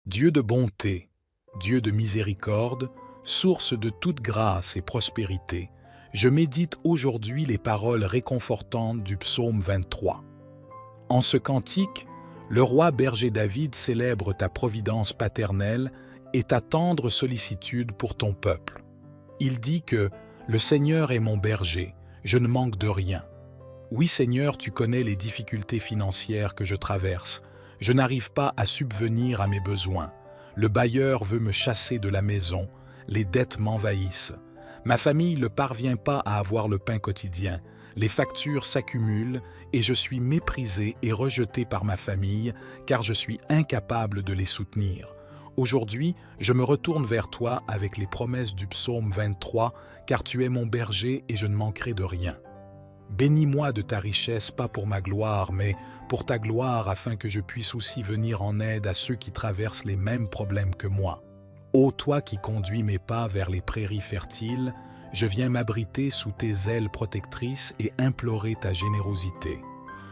Dieu de bonté, Dieu de miséricorde, source de toute grâce et prospérité, je médite aujourd'hui les paroles réconfortantes du psaume 23. En ce cantique, le roi berger David célèbre ta providence paternelle et ta tendre sollicitude pour ton peuple. Il dit que « Le Seigneur est mon berger, je ne manque de rien. Oui Seigneur, tu connais les difficultés financières que je traverse. Je n'arrive pas à subvenir à mes besoins. Le bailleur veut me chasser de la maison. Les dettes m'envahissent. Ma famille ne parvient pas à avoir le pain quotidien. Les factures s'accumulent et je suis méprisé et rejeté par ma famille car je suis incapable de les soutenir. Aujourd'hui, je me retourne vers toi avec les promesses du psaume 23 car tu es mon berger et je ne manquerai de rien. Bénis-moi de ta richesse, pas pour ma gloire, mais pour ta gloire, afin que je puisse aussi venir en aide à ceux qui traversent les mêmes problèmes que moi. Ô toi qui conduis mes pas vers les prairies fertiles, je viens m'abriter sous tes ailes protectrices et implorer ta générosité.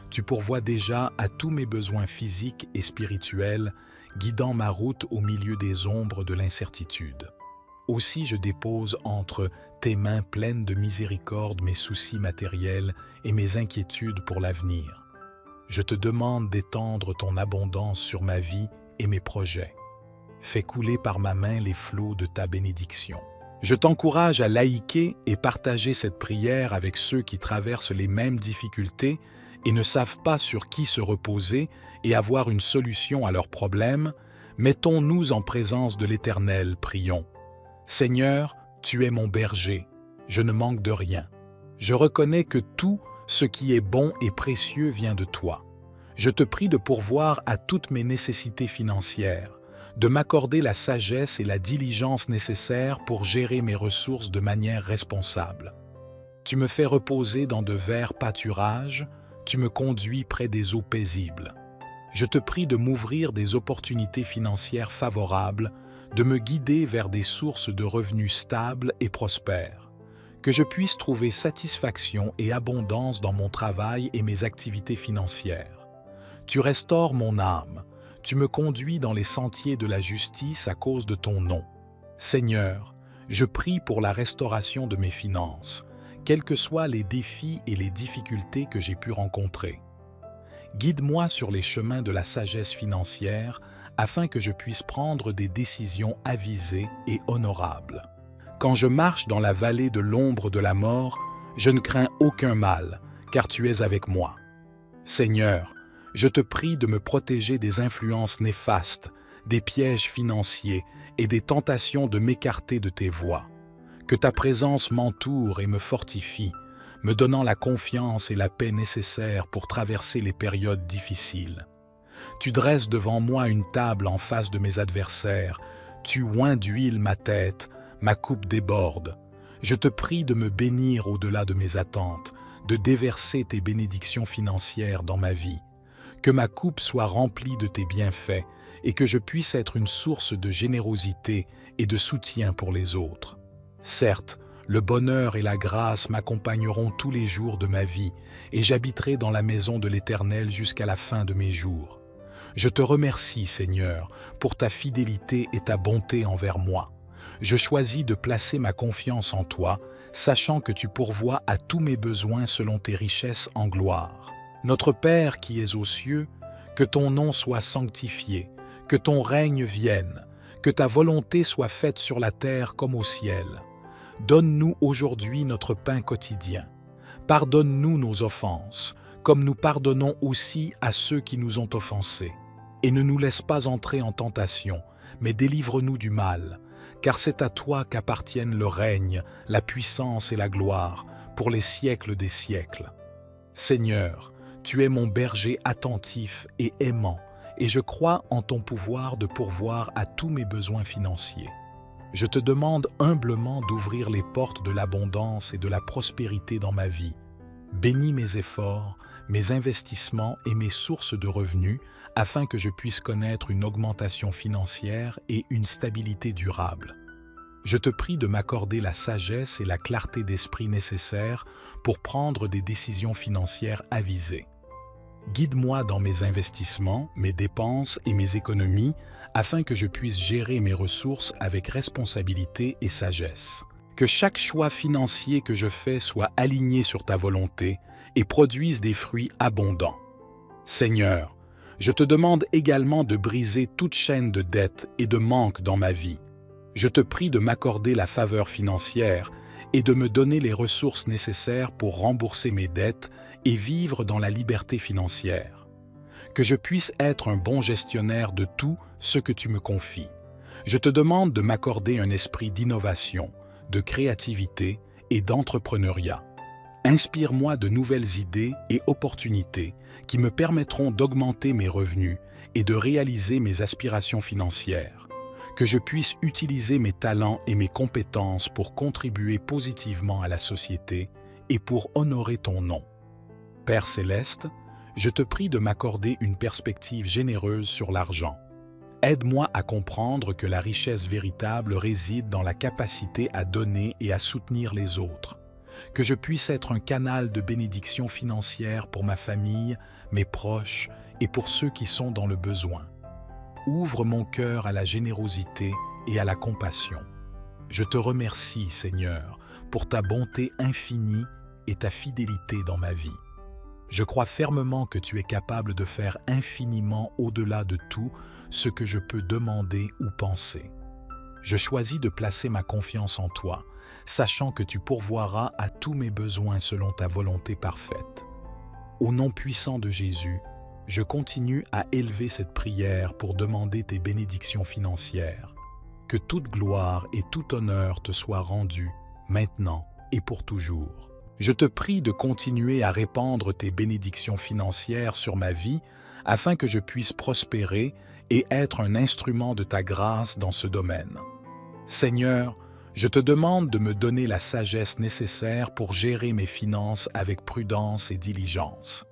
Tu pourvois déjà à tous mes besoins physiques et spirituels, guidant ma route au milieu des ombres de l'incertitude. Aussi je dépose entre tes mains pleines de miséricorde mes soucis matériels et mes inquiétudes pour l'avenir. Je te demande d'étendre ton abondance sur ma vie et mes projets. Fais couler par ma main les flots de ta bénédiction. Je t'encourage à laïquer et partager cette prière avec ceux qui traversent les mêmes difficultés et ne savent pas sur qui se reposer et avoir une solution à leurs problèmes. Mettons-nous en présence de l'Éternel, prions. Seigneur, tu es mon berger, je ne manque de rien. Je reconnais que tout ce qui est bon et précieux vient de toi. Je te prie de pourvoir à toutes mes nécessités financières, de m'accorder la sagesse et la diligence nécessaires pour gérer mes ressources de manière responsable. Tu me fais reposer dans de verts pâturages, tu me conduis près des eaux paisibles. Je te prie de m'ouvrir des opportunités financières favorables, de me guider vers des sources de revenus stables et prospères, que je puisse trouver satisfaction et abondance dans mon travail et mes activités financières. Tu restaures mon âme, tu me conduis dans les sentiers de la justice à cause de ton nom. Seigneur, je prie pour la restauration de mes finances, quels que soient les défis et les difficultés que j'ai pu rencontrer. Guide-moi sur les chemins de la sagesse financière afin que je puisse prendre des décisions avisées et honorables. Quand je marche dans la vallée de l'ombre de la mort, je ne crains aucun mal, car tu es avec moi. Seigneur, je te prie de me protéger des influences néfastes, des pièges financiers et des tentations de m'écarter de tes voies. Que ta présence m'entoure et me fortifie, me donnant la confiance et la paix nécessaires pour traverser les périodes difficiles. Tu dresses devant moi une table en face de mes adversaires, tu oins d'huile ma tête, ma coupe déborde. Je te prie de me bénir au-delà de mes attentes, de déverser tes bénédictions financières dans ma vie. Que ma coupe soit remplie de tes bienfaits et que je puisse être une source de générosité et de soutien pour les autres. Certes, le bonheur et la grâce m'accompagneront tous les jours de ma vie et j'habiterai dans la maison de l'Éternel jusqu'à la fin de mes jours. Je te remercie, Seigneur, pour ta fidélité et ta bonté envers moi. Je choisis de placer ma confiance en toi, sachant que tu pourvois à tous mes besoins selon tes richesses en gloire. Notre Père qui es aux cieux, que ton nom soit sanctifié, que ton règne vienne, que ta volonté soit faite sur la terre comme au ciel. Donne-nous aujourd'hui notre pain quotidien. Pardonne-nous nos offenses, comme nous pardonnons aussi à ceux qui nous ont offensés. Et ne nous laisse pas entrer en tentation, mais délivre-nous du mal, car c'est à toi qu'appartiennent le règne, la puissance et la gloire, pour les siècles des siècles. Seigneur, tu es mon berger attentif et aimant, et je crois en ton pouvoir de pourvoir à tous mes besoins financiers. Je te demande humblement d'ouvrir les portes de l'abondance et de la prospérité dans ma vie. Bénis mes efforts, mes investissements et mes sources de revenus afin que je puisse connaître une augmentation financière et une stabilité durable. Je te prie de m'accorder la sagesse et la clarté d'esprit nécessaires pour prendre des décisions financières avisées. Guide-moi dans mes investissements, mes dépenses et mes économies afin que je puisse gérer mes ressources avec responsabilité et sagesse. Que chaque choix financier que je fais soit aligné sur ta volonté et produise des fruits abondants. Seigneur, je te demande également de briser toute chaîne de dettes et de manque dans ma vie. Je te prie de m'accorder la faveur financière et de me donner les ressources nécessaires pour rembourser mes dettes et vivre dans la liberté financière. Que je puisse être un bon gestionnaire de tout ce que tu me confies. Je te demande de m'accorder un esprit d'innovation, de créativité et d'entrepreneuriat. Inspire-moi de nouvelles idées et opportunités qui me permettront d'augmenter mes revenus et de réaliser mes aspirations financières. Que je puisse utiliser mes talents et mes compétences pour contribuer positivement à la société et pour honorer ton nom. Père céleste, je te prie de m'accorder une perspective généreuse sur l'argent. Aide-moi à comprendre que la richesse véritable réside dans la capacité à donner et à soutenir les autres. Que je puisse être un canal de bénédiction financière pour ma famille, mes proches et pour ceux qui sont dans le besoin. Ouvre mon cœur à la générosité et à la compassion. Je te remercie, Seigneur, pour ta bonté infinie et ta fidélité dans ma vie. Je crois fermement que tu es capable de faire infiniment au-delà de tout ce que je peux demander ou penser. Je choisis de placer ma confiance en toi, sachant que tu pourvoiras à tous mes besoins selon ta volonté parfaite. Au nom puissant de Jésus, je continue à élever cette prière pour demander tes bénédictions financières. Que toute gloire et tout honneur te soient rendus, maintenant et pour toujours. Je te prie de continuer à répandre tes bénédictions financières sur ma vie afin que je puisse prospérer et être un instrument de ta grâce dans ce domaine. Seigneur, je te demande de me donner la sagesse nécessaire pour gérer mes finances avec prudence et diligence.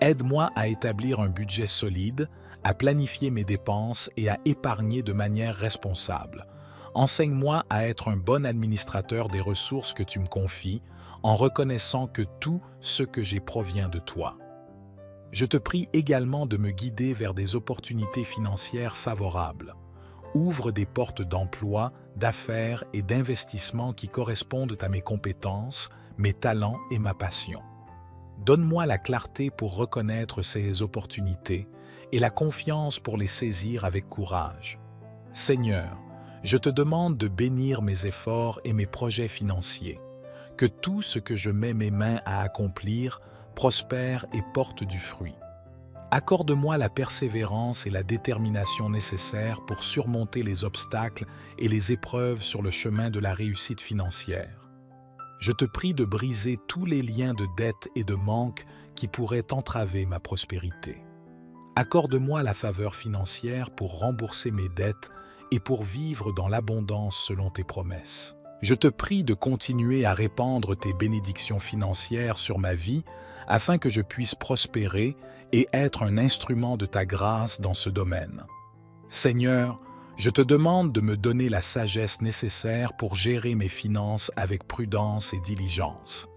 Aide-moi à établir un budget solide, à planifier mes dépenses et à épargner de manière responsable. Enseigne-moi à être un bon administrateur des ressources que tu me confies, en reconnaissant que tout ce que j'ai provient de toi. Je te prie également de me guider vers des opportunités financières favorables. Ouvre des portes d'emploi, d'affaires et d'investissement qui correspondent à mes compétences, mes talents et ma passion. Donne-moi la clarté pour reconnaître ces opportunités et la confiance pour les saisir avec courage. Seigneur, je te demande de bénir mes efforts et mes projets financiers. Que tout ce que je mets mes mains à accomplir prospère et porte du fruit. Accorde-moi la persévérance et la détermination nécessaires pour surmonter les obstacles et les épreuves sur le chemin de la réussite financière. Je te prie de briser tous les liens de dette et de manque qui pourraient entraver ma prospérité. Accorde-moi la faveur financière pour rembourser mes dettes et pour vivre dans l'abondance selon tes promesses. Je te prie de continuer à répandre tes bénédictions financières sur ma vie afin que je puisse prospérer et être un instrument de ta grâce dans ce domaine. Seigneur, je te demande de me donner la sagesse nécessaire pour gérer mes finances avec prudence et diligence.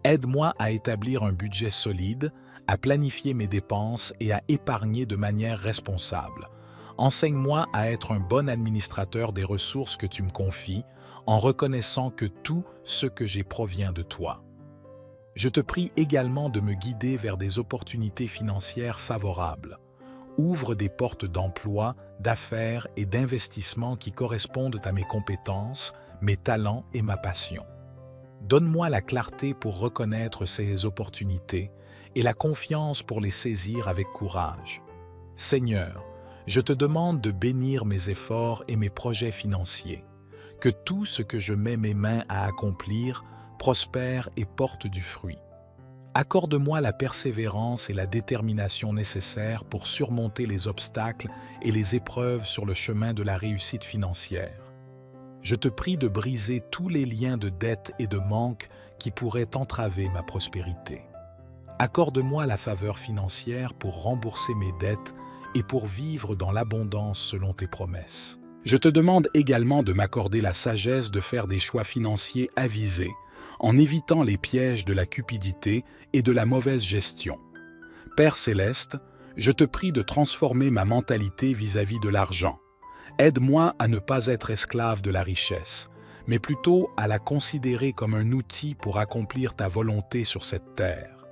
Aide-moi à établir un budget solide, à planifier mes dépenses et à épargner de manière responsable. Enseigne-moi à être un bon administrateur des ressources que tu me confies, en reconnaissant que tout ce que j'ai provient de toi. Je te prie également de me guider vers des opportunités financières favorables. Ouvre des portes d'emploi, d'affaires et d'investissement qui correspondent à mes compétences, mes talents et ma passion. Donne-moi la clarté pour reconnaître ces opportunités et la confiance pour les saisir avec courage. Seigneur, je te demande de bénir mes efforts et mes projets financiers. Que tout ce que je mets mes mains à accomplir prospère et porte du fruit. Accorde-moi la persévérance et la détermination nécessaires pour surmonter les obstacles et les épreuves sur le chemin de la réussite financière. Je te prie de briser tous les liens de dette et de manque qui pourraient entraver ma prospérité. Accorde-moi la faveur financière pour rembourser mes dettes et pour vivre dans l'abondance selon tes promesses. Je te demande également de m'accorder la sagesse de faire des choix financiers avisés, en évitant les pièges de la cupidité et de la mauvaise gestion. Père céleste, je te prie de transformer ma mentalité vis-à-vis de l'argent. Aide-moi à ne pas être esclave de la richesse, mais plutôt à la considérer comme un outil pour accomplir ta volonté sur cette terre.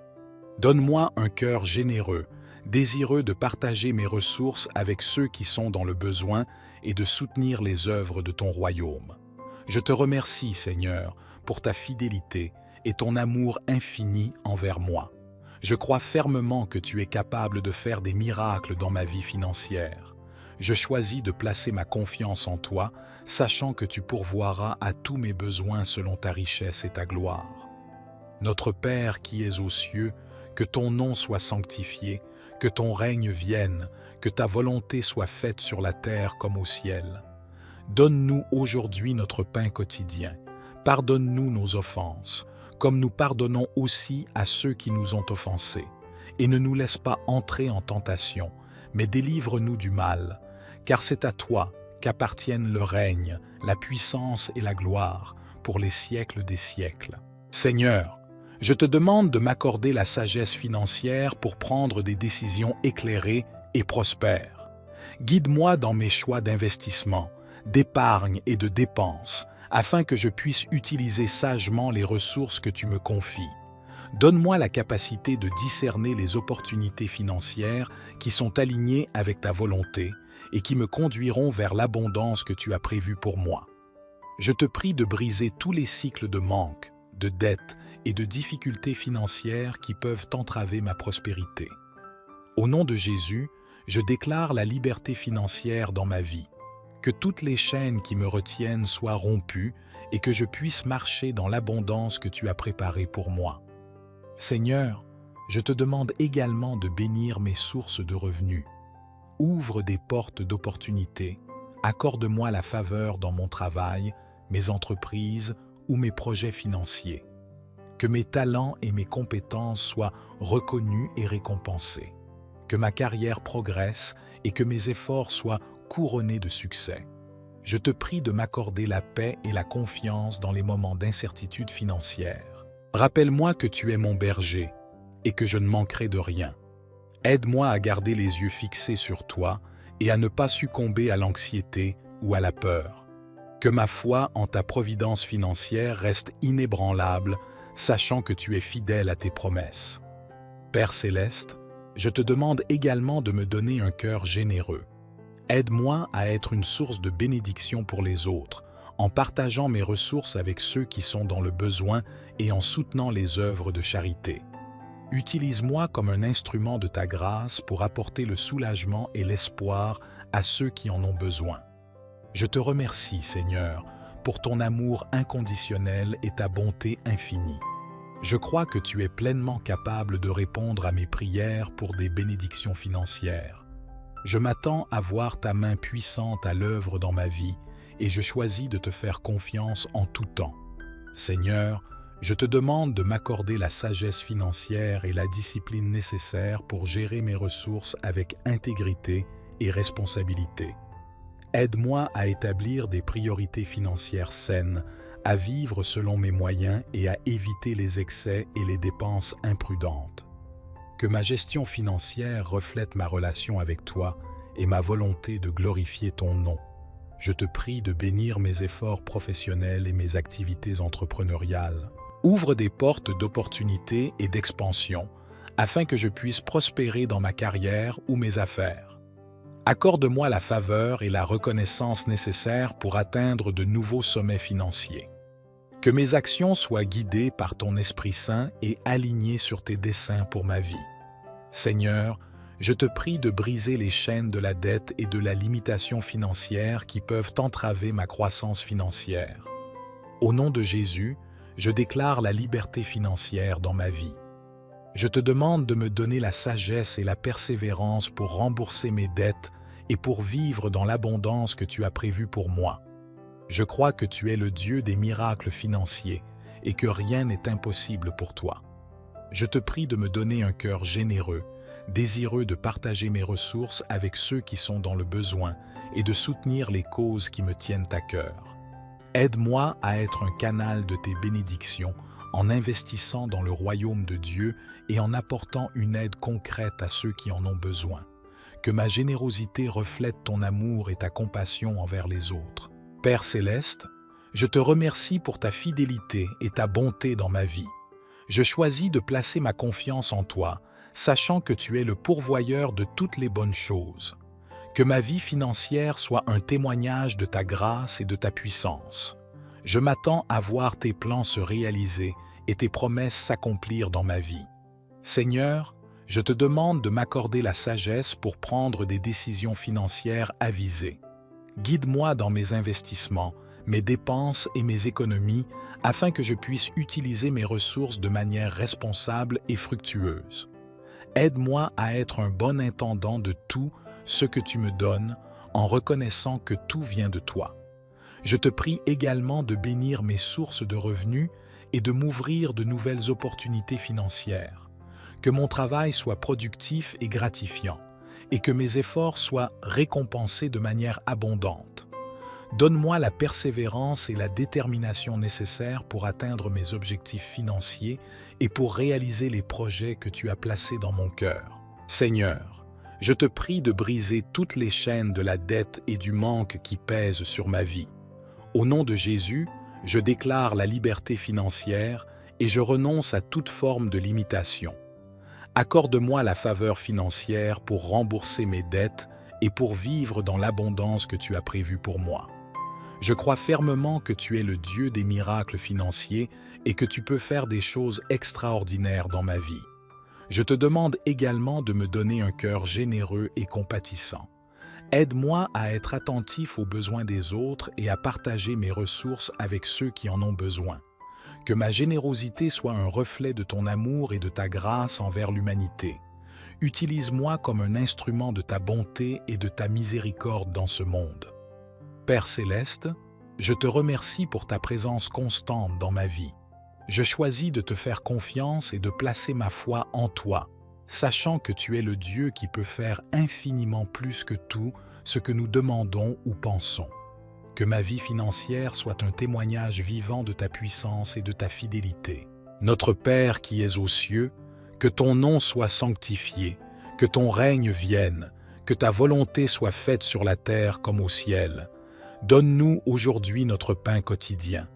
Donne-moi un cœur généreux, désireux de partager mes ressources avec ceux qui sont dans le besoin et de soutenir les œuvres de ton royaume. Je te remercie, Seigneur, pour ta fidélité et ton amour infini envers moi. Je crois fermement que tu es capable de faire des miracles dans ma vie financière. Je choisis de placer ma confiance en toi, sachant que tu pourvoiras à tous mes besoins selon ta richesse et ta gloire. Notre Père qui es aux cieux, que ton nom soit sanctifié, que ton règne vienne, que ta volonté soit faite sur la terre comme au ciel. Donne-nous aujourd'hui notre pain quotidien. Pardonne-nous nos offenses, comme nous pardonnons aussi à ceux qui nous ont offensés. Et ne nous laisse pas entrer en tentation, mais délivre-nous du mal, car c'est à toi qu'appartiennent le règne, la puissance et la gloire pour les siècles des siècles. Seigneur, je te demande de m'accorder la sagesse financière pour prendre des décisions éclairées et prospères. Guide-moi dans mes choix d'investissement, d'épargne et de dépenses, afin que je puisse utiliser sagement les ressources que tu me confies. Donne-moi la capacité de discerner les opportunités financières qui sont alignées avec ta volonté et qui me conduiront vers l'abondance que tu as prévue pour moi. Je te prie de briser tous les cycles de manque, de dette et de difficultés financières qui peuvent entraver ma prospérité. Au nom de Jésus, je déclare la liberté financière dans ma vie, que toutes les chaînes qui me retiennent soient rompues et que je puisse marcher dans l'abondance que tu as préparée pour moi. Seigneur, je te demande également de bénir mes sources de revenus. Ouvre des portes d'opportunités, accorde-moi la faveur dans mon travail, mes entreprises ou mes projets financiers. Que mes talents et mes compétences soient reconnus et récompensés. Que ma carrière progresse et que mes efforts soient couronnés de succès. Je te prie de m'accorder la paix et la confiance dans les moments d'incertitude financière. Rappelle-moi que tu es mon berger et que je ne manquerai de rien. Aide-moi à garder les yeux fixés sur toi et à ne pas succomber à l'anxiété ou à la peur. Que ma foi en ta providence financière reste inébranlable, sachant que tu es fidèle à tes promesses. Père céleste, je te demande également de me donner un cœur généreux. Aide-moi à être une source de bénédiction pour les autres, en partageant mes ressources avec ceux qui sont dans le besoin et en soutenant les œuvres de charité. Utilise-moi comme un instrument de ta grâce pour apporter le soulagement et l'espoir à ceux qui en ont besoin. Je te remercie, Seigneur, pour ton amour inconditionnel et ta bonté infinie. Je crois que tu es pleinement capable de répondre à mes prières pour des bénédictions financières. Je m'attends à voir ta main puissante à l'œuvre dans ma vie et je choisis de te faire confiance en tout temps. Seigneur, je te demande de m'accorder la sagesse financière et la discipline nécessaires pour gérer mes ressources avec intégrité et responsabilité. Aide-moi à établir des priorités financières saines, à vivre selon mes moyens et à éviter les excès et les dépenses imprudentes. Que ma gestion financière reflète ma relation avec toi et ma volonté de glorifier ton nom. Je te prie de bénir mes efforts professionnels et mes activités entrepreneuriales. Ouvre des portes d'opportunités et d'expansion afin que je puisse prospérer dans ma carrière ou mes affaires. Accorde-moi la faveur et la reconnaissance nécessaires pour atteindre de nouveaux sommets financiers. Que mes actions soient guidées par ton Esprit Saint et alignées sur tes desseins pour ma vie. Seigneur, je te prie de briser les chaînes de la dette et de la limitation financière qui peuvent entraver ma croissance financière. Au nom de Jésus, je déclare la liberté financière dans ma vie. Je te demande de me donner la sagesse et la persévérance pour rembourser mes dettes et pour vivre dans l'abondance que tu as prévue pour moi. Je crois que tu es le Dieu des miracles financiers et que rien n'est impossible pour toi. Je te prie de me donner un cœur généreux, désireux de partager mes ressources avec ceux qui sont dans le besoin et de soutenir les causes qui me tiennent à cœur. Aide-moi à être un canal de tes bénédictions en investissant dans le royaume de Dieu et en apportant une aide concrète à ceux qui en ont besoin. que ma générosité reflète ton amour et ta compassion envers les autres. Père céleste, je te remercie pour ta fidélité et ta bonté dans ma vie. Je choisis de placer ma confiance en toi, sachant que tu es le pourvoyeur de toutes les bonnes choses. Que ma vie financière soit un témoignage de ta grâce et de ta puissance. Je m'attends à voir tes plans se réaliser et tes promesses s'accomplir dans ma vie. Seigneur, je te demande de m'accorder la sagesse pour prendre des décisions financières avisées. Guide-moi dans mes investissements, mes dépenses et mes économies afin que je puisse utiliser mes ressources de manière responsable et fructueuse. Aide-moi à être un bon intendant de tout ce que tu me donnes en reconnaissant que tout vient de toi. Je te prie également de bénir mes sources de revenus et de m'ouvrir de nouvelles opportunités financières. Que mon travail soit productif et gratifiant et que mes efforts soient récompensés de manière abondante. Donne-moi la persévérance et la détermination nécessaires pour atteindre mes objectifs financiers et pour réaliser les projets que tu as placés dans mon cœur. Seigneur, je te prie de briser toutes les chaînes de la dette et du manque qui pèsent sur ma vie. Au nom de Jésus, je déclare la liberté financière et je renonce à toute forme de limitation. Accorde-moi la faveur financière pour rembourser mes dettes et pour vivre dans l'abondance que tu as prévue pour moi. Je crois fermement que tu es le Dieu des miracles financiers et que tu peux faire des choses extraordinaires dans ma vie. Je te demande également de me donner un cœur généreux et compatissant. Aide-moi à être attentif aux besoins des autres et à partager mes ressources avec ceux qui en ont besoin. Que ma générosité soit un reflet de ton amour et de ta grâce envers l'humanité. Utilise-moi comme un instrument de ta bonté et de ta miséricorde dans ce monde. Père céleste, je te remercie pour ta présence constante dans ma vie. Je choisis de te faire confiance et de placer ma foi en toi, sachant que tu es le Dieu qui peut faire infiniment plus que tout ce que nous demandons ou pensons. Que ma vie financière soit un témoignage vivant de ta puissance et de ta fidélité. Notre Père qui es aux cieux, que ton nom soit sanctifié, que ton règne vienne, que ta volonté soit faite sur la terre comme au ciel. Donne-nous aujourd'hui notre pain quotidien.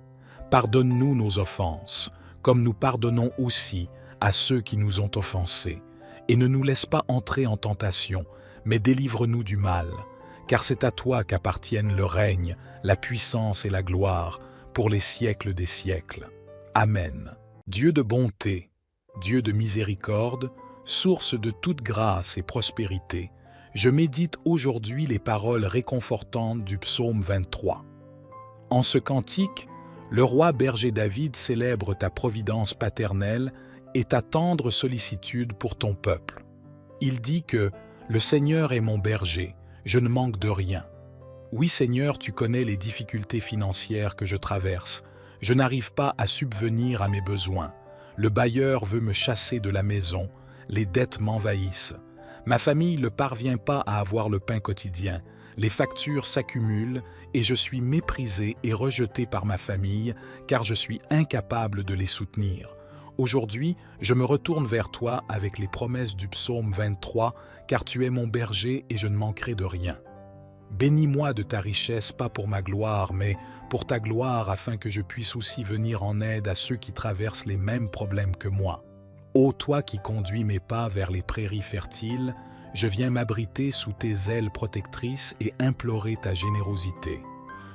Pardonne-nous nos offenses, comme nous pardonnons aussi à ceux qui nous ont offensés. Et ne nous laisse pas entrer en tentation, mais délivre-nous du mal, car c'est à toi qu'appartiennent le règne, la puissance et la gloire, pour les siècles des siècles. Amen. Dieu de bonté, Dieu de miséricorde, source de toute grâce et prospérité, je médite aujourd'hui les paroles réconfortantes du psaume 23. En ce cantique, le roi berger David célèbre ta providence paternelle et ta tendre sollicitude pour ton peuple. Il dit que « Le Seigneur est mon berger, je ne manque de rien. Oui Seigneur, tu connais les difficultés financières que je traverse. Je n'arrive pas à subvenir à mes besoins. Le bailleur veut me chasser de la maison, les dettes m'envahissent. Ma famille ne parvient pas à avoir le pain quotidien. Les factures s'accumulent et je suis méprisé et rejeté par ma famille car je suis incapable de les soutenir. Aujourd'hui, je me retourne vers toi avec les promesses du psaume 23 car tu es mon berger et je ne manquerai de rien. Bénis-moi de ta richesse, pas pour ma gloire, mais pour ta gloire afin que je puisse aussi venir en aide à ceux qui traversent les mêmes problèmes que moi. Ô toi qui conduis mes pas vers les prairies fertiles, je viens m'abriter sous tes ailes protectrices et implorer ta générosité.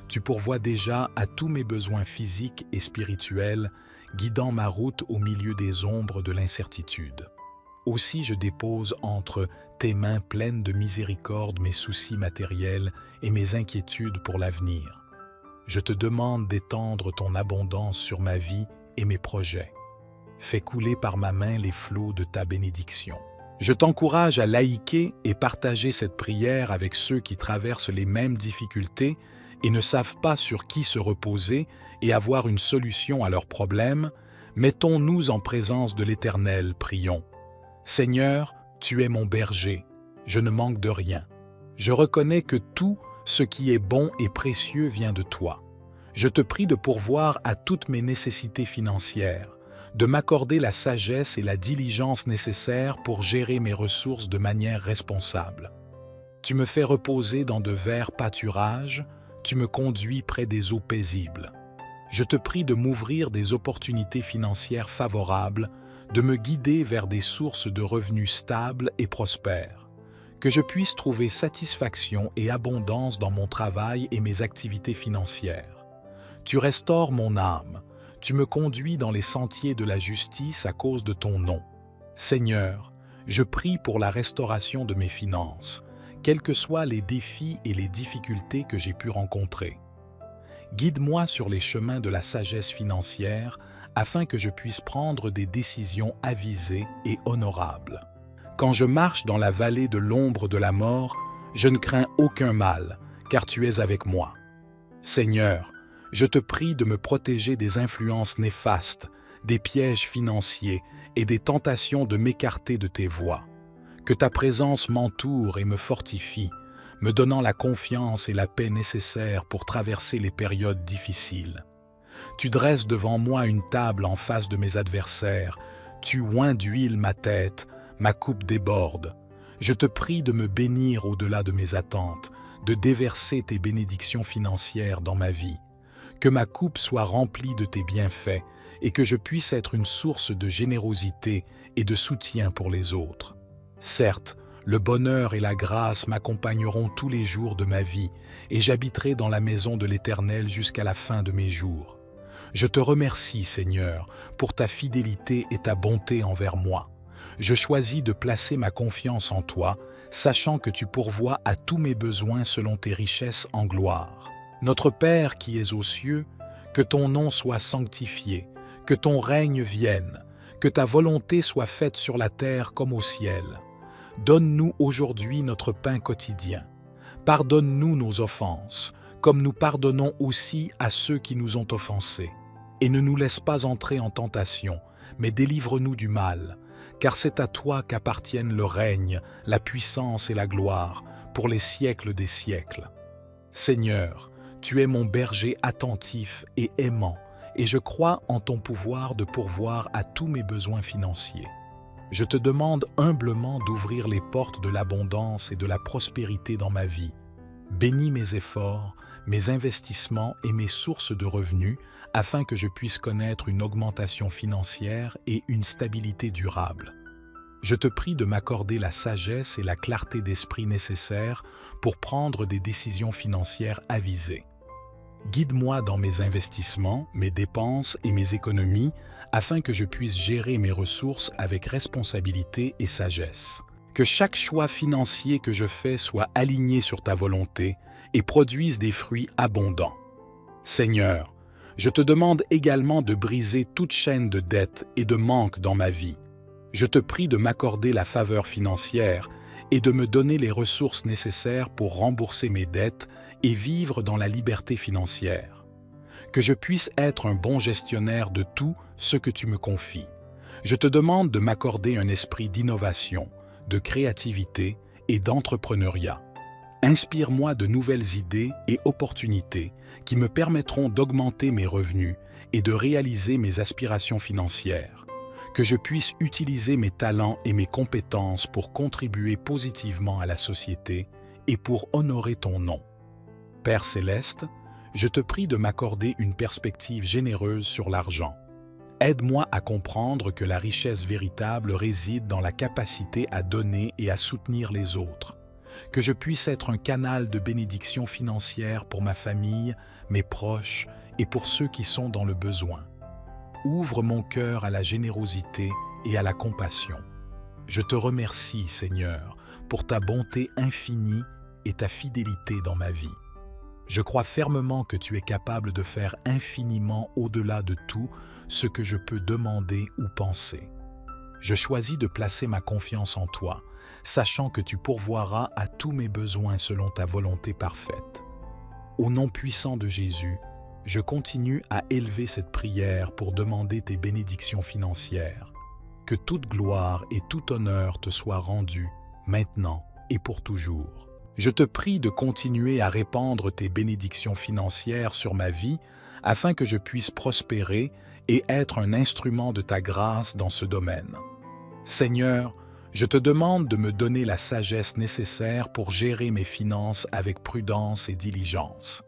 Tu pourvois déjà à tous mes besoins physiques et spirituels, guidant ma route au milieu des ombres de l'incertitude. Aussi je dépose entre tes mains pleines de miséricorde mes soucis matériels et mes inquiétudes pour l'avenir. Je te demande d'étendre ton abondance sur ma vie et mes projets. Fais couler par ma main les flots de ta bénédiction. Je t'encourage à liker et partager cette prière avec ceux qui traversent les mêmes difficultés et ne savent pas sur qui se reposer et avoir une solution à leurs problèmes. Mettons-nous en présence de l'Éternel, prions. Seigneur, tu es mon berger, je ne manque de rien. Je reconnais que tout ce qui est bon et précieux vient de toi. Je te prie de pourvoir à toutes mes nécessités financières, de m'accorder la sagesse et la diligence nécessaires pour gérer mes ressources de manière responsable. Tu me fais reposer dans de verts pâturages, tu me conduis près des eaux paisibles. Je te prie de m'ouvrir des opportunités financières favorables, de me guider vers des sources de revenus stables et prospères, que je puisse trouver satisfaction et abondance dans mon travail et mes activités financières. Tu restaures mon âme, tu me conduis dans les sentiers de la justice à cause de ton nom. Seigneur, je prie pour la restauration de mes finances, quels que soient les défis et les difficultés que j'ai pu rencontrer. Guide-moi sur les chemins de la sagesse financière afin que je puisse prendre des décisions avisées et honorables. Quand je marche dans la vallée de l'ombre de la mort, je ne crains aucun mal, car tu es avec moi. Seigneur, je te prie de me protéger des influences néfastes, des pièges financiers et des tentations de m'écarter de tes voies. Que ta présence m'entoure et me fortifie, me donnant la confiance et la paix nécessaires pour traverser les périodes difficiles. Tu dresses devant moi une table en face de mes adversaires, tu oins d'huile ma tête, ma coupe déborde. Je te prie de me bénir au-delà de mes attentes, de déverser tes bénédictions financières dans ma vie. Que ma coupe soit remplie de tes bienfaits et que je puisse être une source de générosité et de soutien pour les autres. Certes, le bonheur et la grâce m'accompagneront tous les jours de ma vie et j'habiterai dans la maison de l'Éternel jusqu'à la fin de mes jours. Je te remercie, Seigneur, pour ta fidélité et ta bonté envers moi. Je choisis de placer ma confiance en toi, sachant que tu pourvois à tous mes besoins selon tes richesses en gloire. Notre Père qui es aux cieux, que ton nom soit sanctifié, que ton règne vienne, que ta volonté soit faite sur la terre comme au ciel. Donne-nous aujourd'hui notre pain quotidien. Pardonne-nous nos offenses, comme nous pardonnons aussi à ceux qui nous ont offensés. Et ne nous laisse pas entrer en tentation, mais délivre-nous du mal, car c'est à toi qu'appartiennent le règne, la puissance et la gloire, pour les siècles des siècles. Seigneur, tu es mon berger attentif et aimant, et je crois en ton pouvoir de pourvoir à tous mes besoins financiers. Je te demande humblement d'ouvrir les portes de l'abondance et de la prospérité dans ma vie. Bénis mes efforts, mes investissements et mes sources de revenus afin que je puisse connaître une augmentation financière et une stabilité durable. Je te prie de m'accorder la sagesse et la clarté d'esprit nécessaires pour prendre des décisions financières avisées. Guide-moi dans mes investissements, mes dépenses et mes économies afin que je puisse gérer mes ressources avec responsabilité et sagesse. Que chaque choix financier que je fais soit aligné sur ta volonté et produise des fruits abondants. Seigneur, je te demande également de briser toute chaîne de dettes et de manque dans ma vie. Je te prie de m'accorder la faveur financière et de me donner les ressources nécessaires pour rembourser mes dettes et vivre dans la liberté financière. Que je puisse être un bon gestionnaire de tout ce que tu me confies. Je te demande de m'accorder un esprit d'innovation, de créativité et d'entrepreneuriat. Inspire-moi de nouvelles idées et opportunités qui me permettront d'augmenter mes revenus et de réaliser mes aspirations financières. Que je puisse utiliser mes talents et mes compétences pour contribuer positivement à la société et pour honorer ton nom. Père céleste, je te prie de m'accorder une perspective généreuse sur l'argent. Aide-moi à comprendre que la richesse véritable réside dans la capacité à donner et à soutenir les autres. Que je puisse être un canal de bénédiction financière pour ma famille, mes proches et pour ceux qui sont dans le besoin. Ouvre mon cœur à la générosité et à la compassion. Je te remercie, Seigneur, pour ta bonté infinie et ta fidélité dans ma vie. Je crois fermement que tu es capable de faire infiniment au-delà de tout ce que je peux demander ou penser. Je choisis de placer ma confiance en toi, sachant que tu pourvoiras à tous mes besoins selon ta volonté parfaite. Au nom puissant de Jésus, je continue à élever cette prière pour demander tes bénédictions financières. Que toute gloire et tout honneur te soient rendus, maintenant et pour toujours. Je te prie de continuer à répandre tes bénédictions financières sur ma vie afin que je puisse prospérer et être un instrument de ta grâce dans ce domaine. Seigneur, Je te demande de me donner la sagesse nécessaire pour gérer mes finances avec prudence et diligence.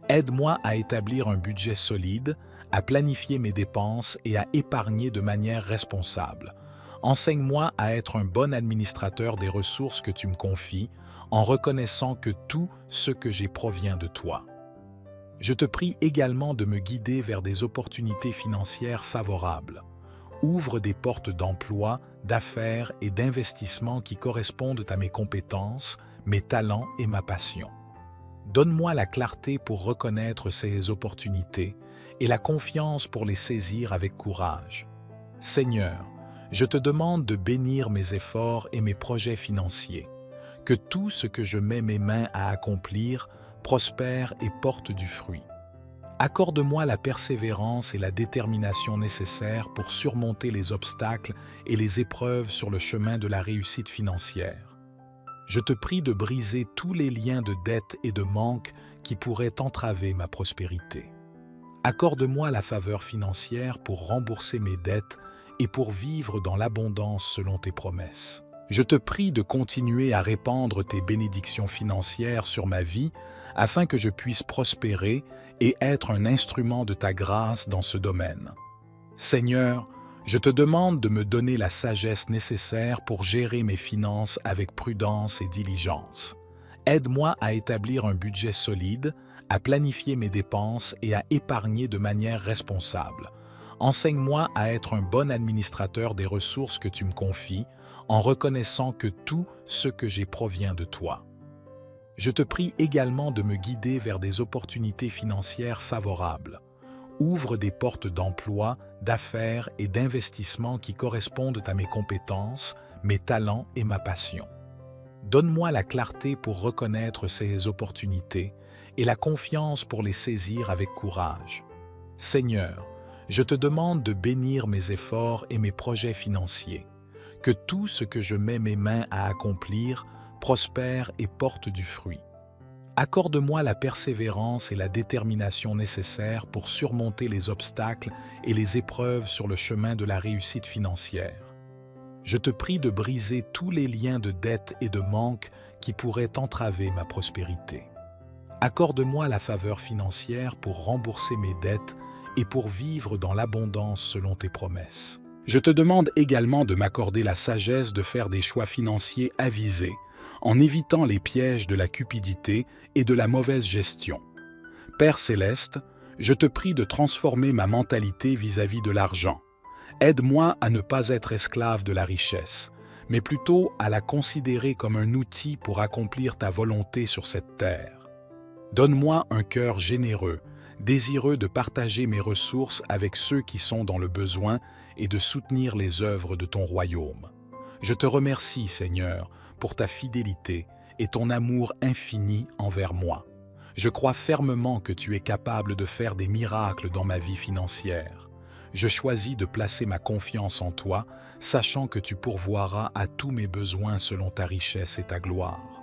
Aide-moi à établir un budget solide, à planifier mes dépenses et à épargner de manière responsable. Enseigne-moi à être un bon administrateur des ressources que tu me confies, en reconnaissant que tout ce que j'ai provient de toi. Je te prie également de me guider vers des opportunités financières favorables. Ouvre des portes d'emploi, d'affaires et d'investissement qui correspondent à mes compétences, mes talents et ma passion. Donne-moi la clarté pour reconnaître ces opportunités et la confiance pour les saisir avec courage. Seigneur, je te demande de bénir mes efforts et mes projets financiers, que tout ce que je mets mes mains à accomplir prospère et porte du fruit. Accorde-moi la persévérance et la détermination nécessaires pour surmonter les obstacles et les épreuves sur le chemin de la réussite financière. Je te prie de briser tous les liens de dette et de manque qui pourraient entraver ma prospérité. Accorde-moi la faveur financière pour rembourser mes dettes et pour vivre dans l'abondance selon tes promesses. Je te prie de continuer à répandre tes bénédictions financières sur ma vie afin que je puisse prospérer et être un instrument de ta grâce dans ce domaine. Seigneur, je te demande de me donner la sagesse nécessaire pour gérer mes finances avec prudence et diligence. Aide-moi à établir un budget solide, à planifier mes dépenses et à épargner de manière responsable. Enseigne-moi à être un bon administrateur des ressources que tu me confies, en reconnaissant que tout ce que j'ai provient de toi. Je te prie également de me guider vers des opportunités financières favorables. Ouvre des portes d'emploi, d'affaires et d'investissement qui correspondent à mes compétences, mes talents et ma passion. Donne-moi la clarté pour reconnaître ces opportunités et la confiance pour les saisir avec courage. Seigneur, je te demande de bénir mes efforts et mes projets financiers, que tout ce que je mets mes mains à accomplir prospère et porte du fruit. Accorde-moi la persévérance et la détermination nécessaires pour surmonter les obstacles et les épreuves sur le chemin de la réussite financière. Je te prie de briser tous les liens de dette et de manque qui pourraient entraver ma prospérité. Accorde-moi la faveur financière pour rembourser mes dettes et pour vivre dans l'abondance selon tes promesses. Je te demande également de m'accorder la sagesse de faire des choix financiers avisés, en évitant les pièges de la cupidité et de la mauvaise gestion. Père céleste, je te prie de transformer ma mentalité vis-à-vis de l'argent. Aide-moi à ne pas être esclave de la richesse, mais plutôt à la considérer comme un outil pour accomplir ta volonté sur cette terre. Donne-moi un cœur généreux, désireux de partager mes ressources avec ceux qui sont dans le besoin et de soutenir les œuvres de ton royaume. Je te remercie, Seigneur, pour ta fidélité et ton amour infini envers moi. Je crois fermement que tu es capable de faire des miracles dans ma vie financière. Je choisis de placer ma confiance en toi, sachant que tu pourvoiras à tous mes besoins selon ta richesse et ta gloire.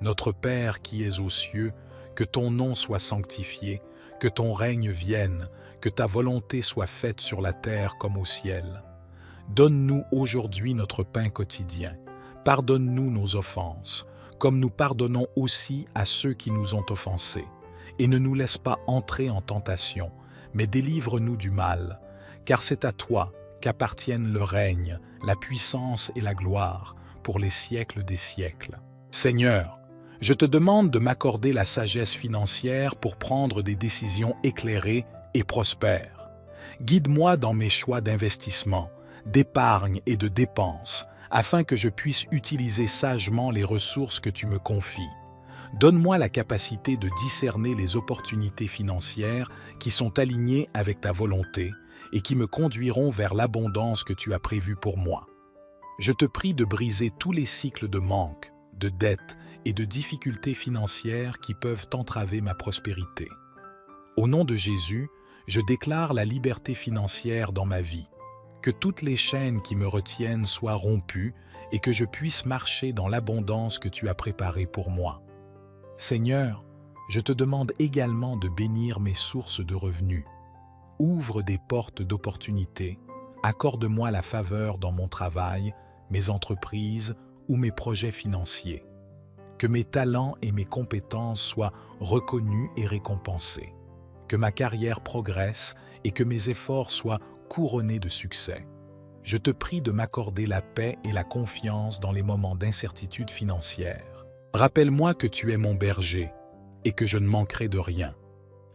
Notre Père qui es aux cieux, que ton nom soit sanctifié, que ton règne vienne, que ta volonté soit faite sur la terre comme au ciel. Donne-nous aujourd'hui notre pain quotidien. Pardonne-nous nos offenses, comme nous pardonnons aussi à ceux qui nous ont offensés. Et ne nous laisse pas entrer en tentation, mais délivre-nous du mal, car c'est à toi qu'appartiennent le règne, la puissance et la gloire pour les siècles des siècles. Seigneur, je te demande de m'accorder la sagesse financière pour prendre des décisions éclairées et prospères. Guide-moi dans mes choix d'investissement, d'épargne et de dépenses, afin que je puisse utiliser sagement les ressources que tu me confies. Donne-moi la capacité de discerner les opportunités financières qui sont alignées avec ta volonté et qui me conduiront vers l'abondance que tu as prévue pour moi. Je te prie de briser tous les cycles de manque, de dette et de difficultés financières qui peuvent entraver ma prospérité. Au nom de Jésus, je déclare la liberté financière dans ma vie, que toutes les chaînes qui me retiennent soient rompues et que je puisse marcher dans l'abondance que tu as préparée pour moi. Seigneur, je te demande également de bénir mes sources de revenus. Ouvre des portes d'opportunités, accorde-moi la faveur dans mon travail, mes entreprises ou mes projets financiers. Que mes talents et mes compétences soient reconnus et récompensés. Que ma carrière progresse et que mes efforts soient couronnés de succès. Je te prie de m'accorder la paix et la confiance dans les moments d'incertitude financière. Rappelle-moi que tu es mon berger et que je ne manquerai de rien.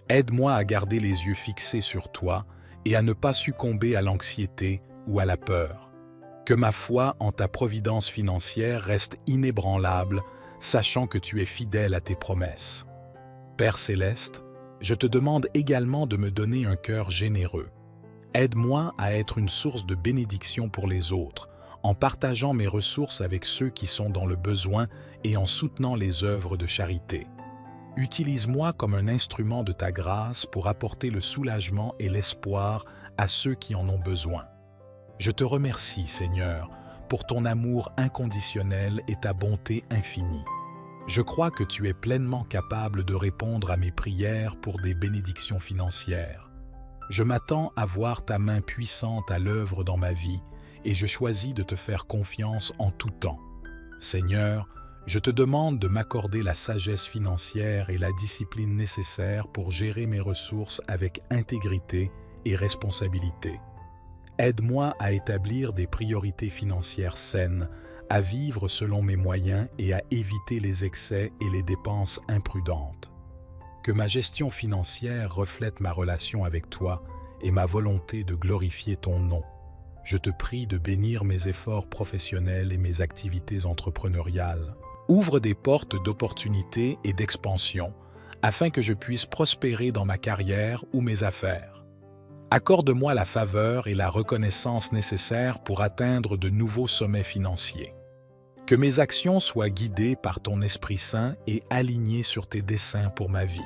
Aide-moi à garder les yeux fixés sur toi et à ne pas succomber à l'anxiété ou à la peur. Que ma foi en ta providence financière reste inébranlable, sachant que tu es fidèle à tes promesses. Père céleste, je te demande également de me donner un cœur généreux. Aide-moi à être une source de bénédiction pour les autres, en partageant mes ressources avec ceux qui sont dans le besoin et en soutenant les œuvres de charité. Utilise-moi comme un instrument de ta grâce pour apporter le soulagement et l'espoir à ceux qui en ont besoin. Je te remercie, Seigneur, pour ton amour inconditionnel et ta bonté infinie. Je crois que tu es pleinement capable de répondre à mes prières pour des bénédictions financières. Je m'attends à voir ta main puissante à l'œuvre dans ma vie et je choisis de te faire confiance en tout temps. Seigneur, je te demande de m'accorder la sagesse financière et la discipline nécessaires pour gérer mes ressources avec intégrité et responsabilité. Aide-moi à établir des priorités financières saines, à vivre selon mes moyens et à éviter les excès et les dépenses imprudentes. Que ma gestion financière reflète ma relation avec toi et ma volonté de glorifier ton nom. Je te prie de bénir mes efforts professionnels et mes activités entrepreneuriales. Ouvre des portes d'opportunité et d'expansion afin que je puisse prospérer dans ma carrière ou mes affaires. Accorde-moi la faveur et la reconnaissance nécessaires pour atteindre de nouveaux sommets financiers. Que mes actions soient guidées par ton Esprit Saint et alignées sur tes desseins pour ma vie.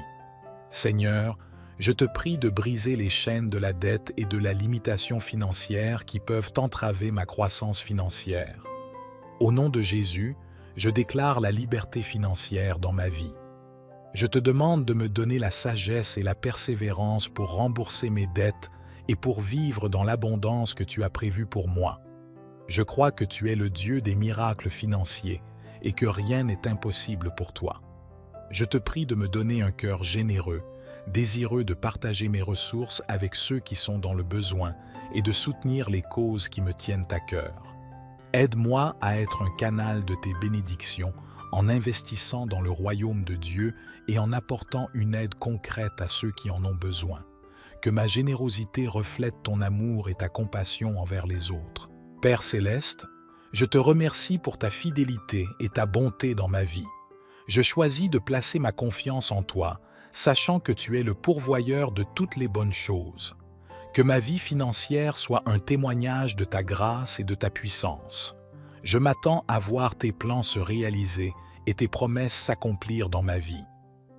Seigneur, je te prie de briser les chaînes de la dette et de la limitation financière qui peuvent entraver ma croissance financière. Au nom de Jésus, je déclare la liberté financière dans ma vie. Je te demande de me donner la sagesse et la persévérance pour rembourser mes dettes et pour vivre dans l'abondance que tu as prévue pour moi. Je crois que tu es le Dieu des miracles financiers et que rien n'est impossible pour toi. Je te prie de me donner un cœur généreux, désireux de partager mes ressources avec ceux qui sont dans le besoin et de soutenir les causes qui me tiennent à cœur. Aide-moi à être un canal de tes bénédictions en investissant dans le royaume de Dieu et en apportant une aide concrète à ceux qui en ont besoin. Que ma générosité reflète ton amour et ta compassion envers les autres. Père céleste, je te remercie pour ta fidélité et ta bonté dans ma vie. Je choisis de placer ma confiance en toi, sachant que tu es le pourvoyeur de toutes les bonnes choses. Que ma vie financière soit un témoignage de ta grâce et de ta puissance. Je m'attends à voir tes plans se réaliser et tes promesses s'accomplir dans ma vie.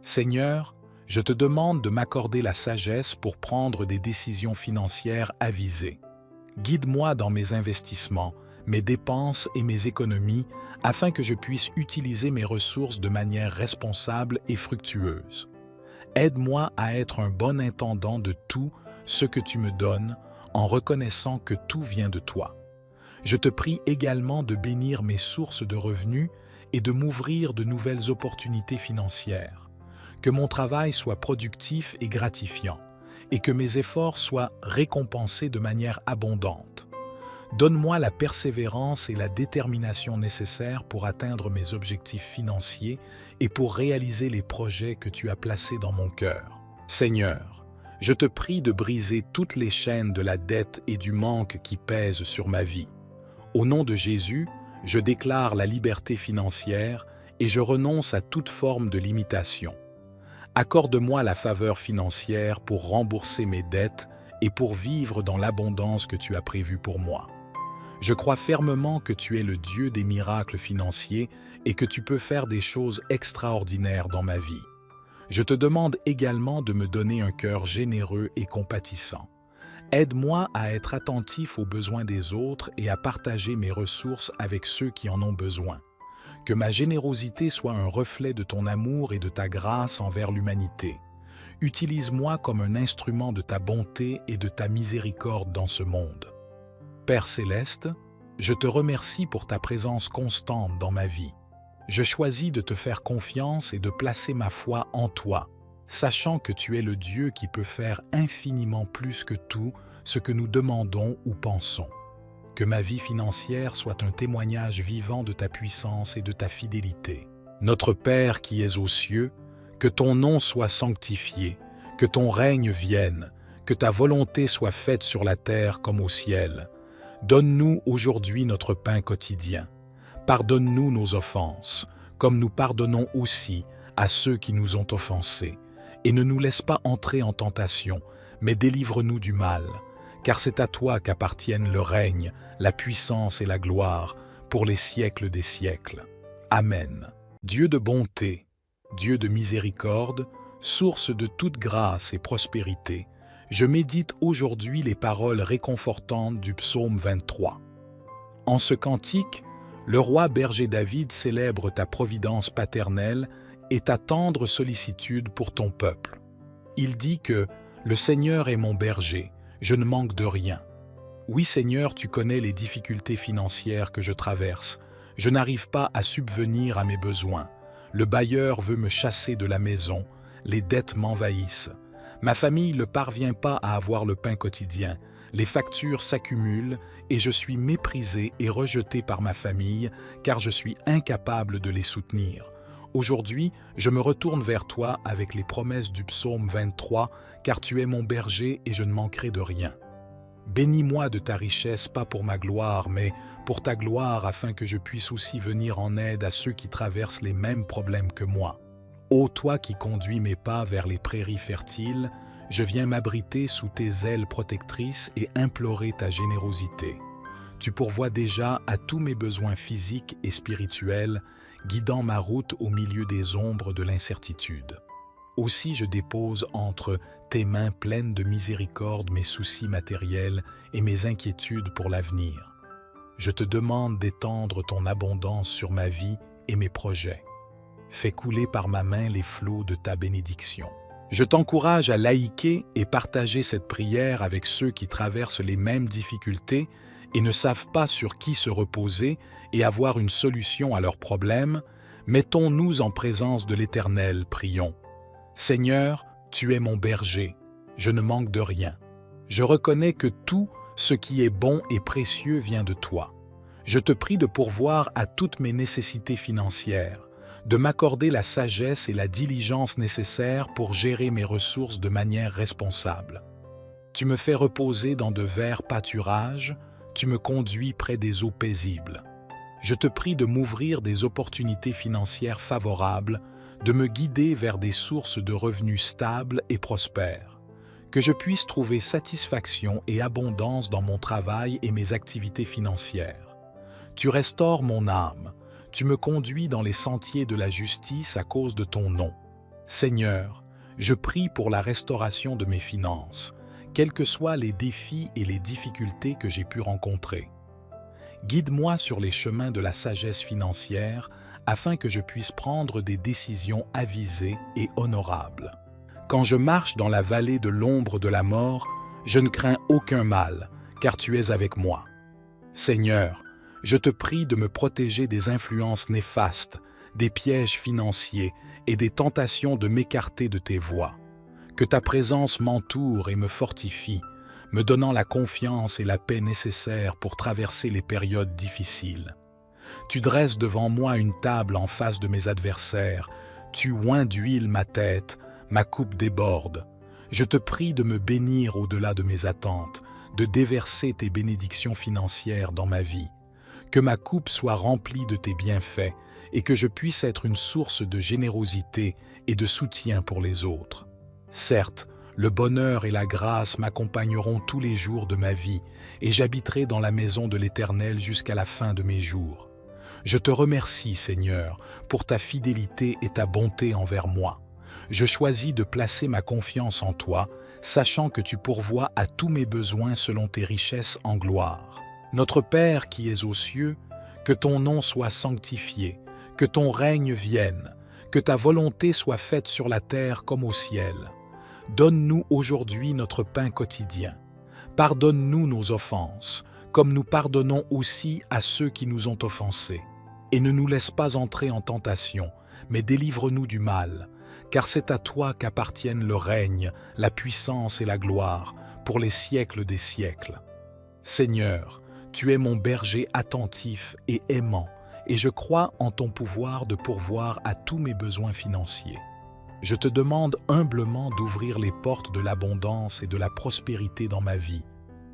Seigneur, je te demande de m'accorder la sagesse pour prendre des décisions financières avisées. Guide-moi dans mes investissements, mes dépenses et mes économies afin que je puisse utiliser mes ressources de manière responsable et fructueuse. Aide-moi à être un bon intendant de tout ce que tu me donnes en reconnaissant que tout vient de toi. Je te prie également de bénir mes sources de revenus et de m'ouvrir de nouvelles opportunités financières. Que mon travail soit productif et gratifiant et que mes efforts soient récompensés de manière abondante. Donne-moi la persévérance et la détermination nécessaires pour atteindre mes objectifs financiers et pour réaliser les projets que tu as placés dans mon cœur. Seigneur, je te prie de briser toutes les chaînes de la dette et du manque qui pèsent sur ma vie. Au nom de Jésus, je déclare la liberté financière et je renonce à toute forme de limitation. Accorde-moi la faveur financière pour rembourser mes dettes et pour vivre dans l'abondance que tu as prévue pour moi. Je crois fermement que tu es le Dieu des miracles financiers et que tu peux faire des choses extraordinaires dans ma vie. Je te demande également de me donner un cœur généreux et compatissant. Aide-moi à être attentif aux besoins des autres et à partager mes ressources avec ceux qui en ont besoin. Que ma générosité soit un reflet de ton amour et de ta grâce envers l'humanité. Utilise-moi comme un instrument de ta bonté et de ta miséricorde dans ce monde. Père céleste, je te remercie pour ta présence constante dans ma vie. Je choisis de te faire confiance et de placer ma foi en toi, sachant que tu es le Dieu qui peut faire infiniment plus que tout ce que nous demandons ou pensons. Que ma vie financière soit un témoignage vivant de ta puissance et de ta fidélité. Notre Père qui es aux cieux, que ton nom soit sanctifié, que ton règne vienne, que ta volonté soit faite sur la terre comme au ciel. Donne-nous aujourd'hui notre pain quotidien. Pardonne-nous nos offenses, comme nous pardonnons aussi à ceux qui nous ont offensés. Et ne nous laisse pas entrer en tentation, mais délivre-nous du mal, car c'est à toi qu'appartiennent le règne, la puissance et la gloire, pour les siècles des siècles. Amen. Dieu de bonté, Dieu de miséricorde, source de toute grâce et prospérité, je médite aujourd'hui les paroles réconfortantes du psaume 23. En ce cantique, le roi berger David célèbre ta providence paternelle et ta tendre sollicitude pour ton peuple. Il dit que « Le Seigneur est mon berger, je ne manque de rien. Oui Seigneur, tu connais les difficultés financières que je traverse. Je n'arrive pas à subvenir à mes besoins. Le bailleur veut me chasser de la maison, les dettes m'envahissent. Ma famille ne parvient pas à avoir le pain quotidien. Les factures s'accumulent et je suis méprisé et rejeté par ma famille car je suis incapable de les soutenir. Aujourd'hui, je me retourne vers toi avec les promesses du psaume 23 car tu es mon berger et je ne manquerai de rien. Bénis-moi de ta richesse, pas pour ma gloire, mais pour ta gloire afin que je puisse aussi venir en aide à ceux qui traversent les mêmes problèmes que moi. Ô toi qui conduis mes pas vers les prairies fertiles, je viens m'abriter sous tes ailes protectrices et implorer ta générosité. Tu pourvois déjà à tous mes besoins physiques et spirituels, guidant ma route au milieu des ombres de l'incertitude. Aussi je dépose entre tes mains pleines de miséricorde mes soucis matériels et mes inquiétudes pour l'avenir. Je te demande d'étendre ton abondance sur ma vie et mes projets. Fais couler par ma main les flots de ta bénédiction. Je t'encourage à liker et partager cette prière avec ceux qui traversent les mêmes difficultés et ne savent pas sur qui se reposer et avoir une solution à leurs problèmes. Mettons-nous en présence de l'Éternel, prions. Seigneur, tu es mon berger, je ne manque de rien. Je reconnais que tout ce qui est bon et précieux vient de toi. Je te prie de pourvoir à toutes mes nécessités financières, de m'accorder la sagesse et la diligence nécessaires pour gérer mes ressources de manière responsable. Tu me fais reposer dans de verts pâturages, tu me conduis près des eaux paisibles. Je te prie de m'ouvrir des opportunités financières favorables, de me guider vers des sources de revenus stables et prospères, que je puisse trouver satisfaction et abondance dans mon travail et mes activités financières. Tu restaures mon âme, tu me conduis dans les sentiers de la justice à cause de ton nom. Seigneur, je prie pour la restauration de mes finances, quels que soient les défis et les difficultés que j'ai pu rencontrer. Guide-moi sur les chemins de la sagesse financière afin que je puisse prendre des décisions avisées et honorables. Quand je marche dans la vallée de l'ombre de la mort, je ne crains aucun mal, car tu es avec moi. Seigneur, je te prie de me protéger des influences néfastes, des pièges financiers et des tentations de m'écarter de tes voies. Que ta présence m'entoure et me fortifie, me donnant la confiance et la paix nécessaires pour traverser les périodes difficiles. Tu dresses devant moi une table en face de mes adversaires, tu oins d'huile ma tête, ma coupe déborde. Je te prie de me bénir au-delà de mes attentes, de déverser tes bénédictions financières dans ma vie. Que ma coupe soit remplie de tes bienfaits et que je puisse être une source de générosité et de soutien pour les autres. Certes, le bonheur et la grâce m'accompagneront tous les jours de ma vie et j'habiterai dans la maison de l'Éternel jusqu'à la fin de mes jours. Je te remercie, Seigneur, pour ta fidélité et ta bonté envers moi. Je choisis de placer ma confiance en toi, sachant que tu pourvois à tous mes besoins selon tes richesses en gloire. Notre Père qui es aux cieux, que ton nom soit sanctifié, que ton règne vienne, que ta volonté soit faite sur la terre comme au ciel. Donne-nous aujourd'hui notre pain quotidien. Pardonne-nous nos offenses, comme nous pardonnons aussi à ceux qui nous ont offensés. Et ne nous laisse pas entrer en tentation, mais délivre-nous du mal, car c'est à toi qu'appartiennent le règne, la puissance et la gloire, pour les siècles des siècles. Seigneur, tu es mon berger attentif et aimant, et je crois en ton pouvoir de pourvoir à tous mes besoins financiers. Je te demande humblement d'ouvrir les portes de l'abondance et de la prospérité dans ma vie.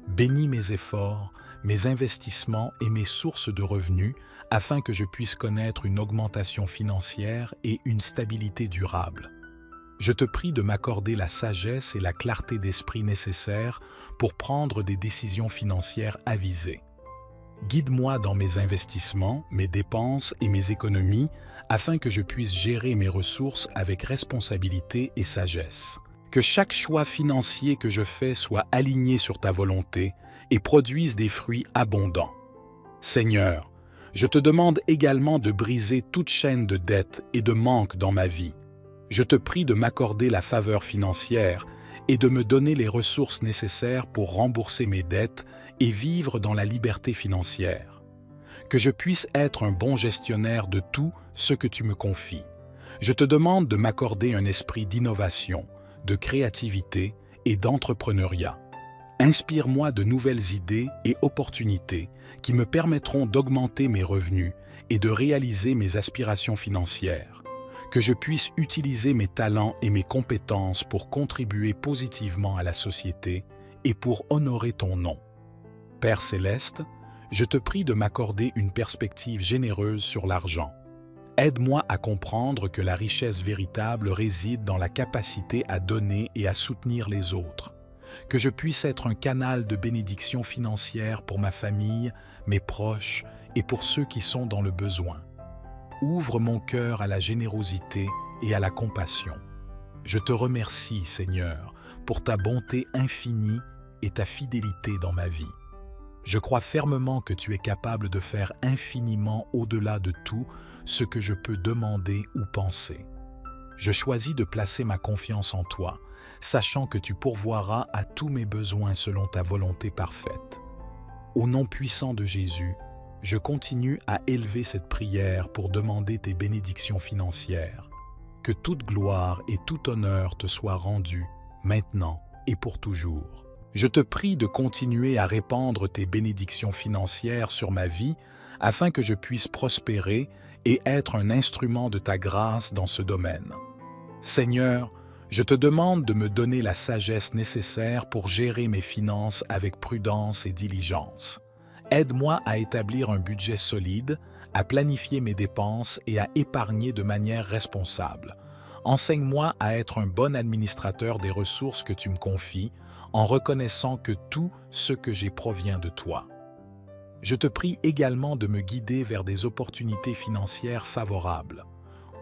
Bénis mes efforts, mes investissements et mes sources de revenus afin que je puisse connaître une augmentation financière et une stabilité durable. Je te prie de m'accorder la sagesse et la clarté d'esprit nécessaires pour prendre des décisions financières avisées. Guide-moi dans mes investissements, mes dépenses et mes économies afin que je puisse gérer mes ressources avec responsabilité et sagesse. Que chaque choix financier que je fais soit aligné sur ta volonté et produise des fruits abondants. Seigneur, je te demande également de briser toute chaîne de dettes et de manque dans ma vie. Je te prie de m'accorder la faveur financière et de me donner les ressources nécessaires pour rembourser mes dettes et vivre dans la liberté financière. Que je puisse être un bon gestionnaire de tout ce que tu me confies. Je te demande de m'accorder un esprit d'innovation, de créativité et d'entrepreneuriat. Inspire-moi de nouvelles idées et opportunités qui me permettront d'augmenter mes revenus et de réaliser mes aspirations financières. Que je puisse utiliser mes talents et mes compétences pour contribuer positivement à la société et pour honorer ton nom. Père céleste, je te prie de m'accorder une perspective généreuse sur l'argent. Aide-moi à comprendre que la richesse véritable réside dans la capacité à donner et à soutenir les autres. Que je puisse être un canal de bénédiction financière pour ma famille, mes proches et pour ceux qui sont dans le besoin. Ouvre mon cœur à la générosité et à la compassion. Je te remercie, Seigneur, pour ta bonté infinie et ta fidélité dans ma vie. Je crois fermement que tu es capable de faire infiniment au-delà de tout ce que je peux demander ou penser. Je choisis de placer ma confiance en toi, sachant que tu pourvoiras à tous mes besoins selon ta volonté parfaite. Au nom puissant de Jésus, je continue à élever cette prière pour demander tes bénédictions financières. Que toute gloire et tout honneur te soient rendus, maintenant et pour toujours. Je te prie de continuer à répandre tes bénédictions financières sur ma vie afin que je puisse prospérer et être un instrument de ta grâce dans ce domaine. Seigneur, je te demande de me donner la sagesse nécessaire pour gérer mes finances avec prudence et diligence. Aide-moi à établir un budget solide, à planifier mes dépenses et à épargner de manière responsable. Enseigne-moi à être un bon administrateur des ressources que tu me confies, en reconnaissant que tout ce que j'ai provient de toi. Je te prie également de me guider vers des opportunités financières favorables.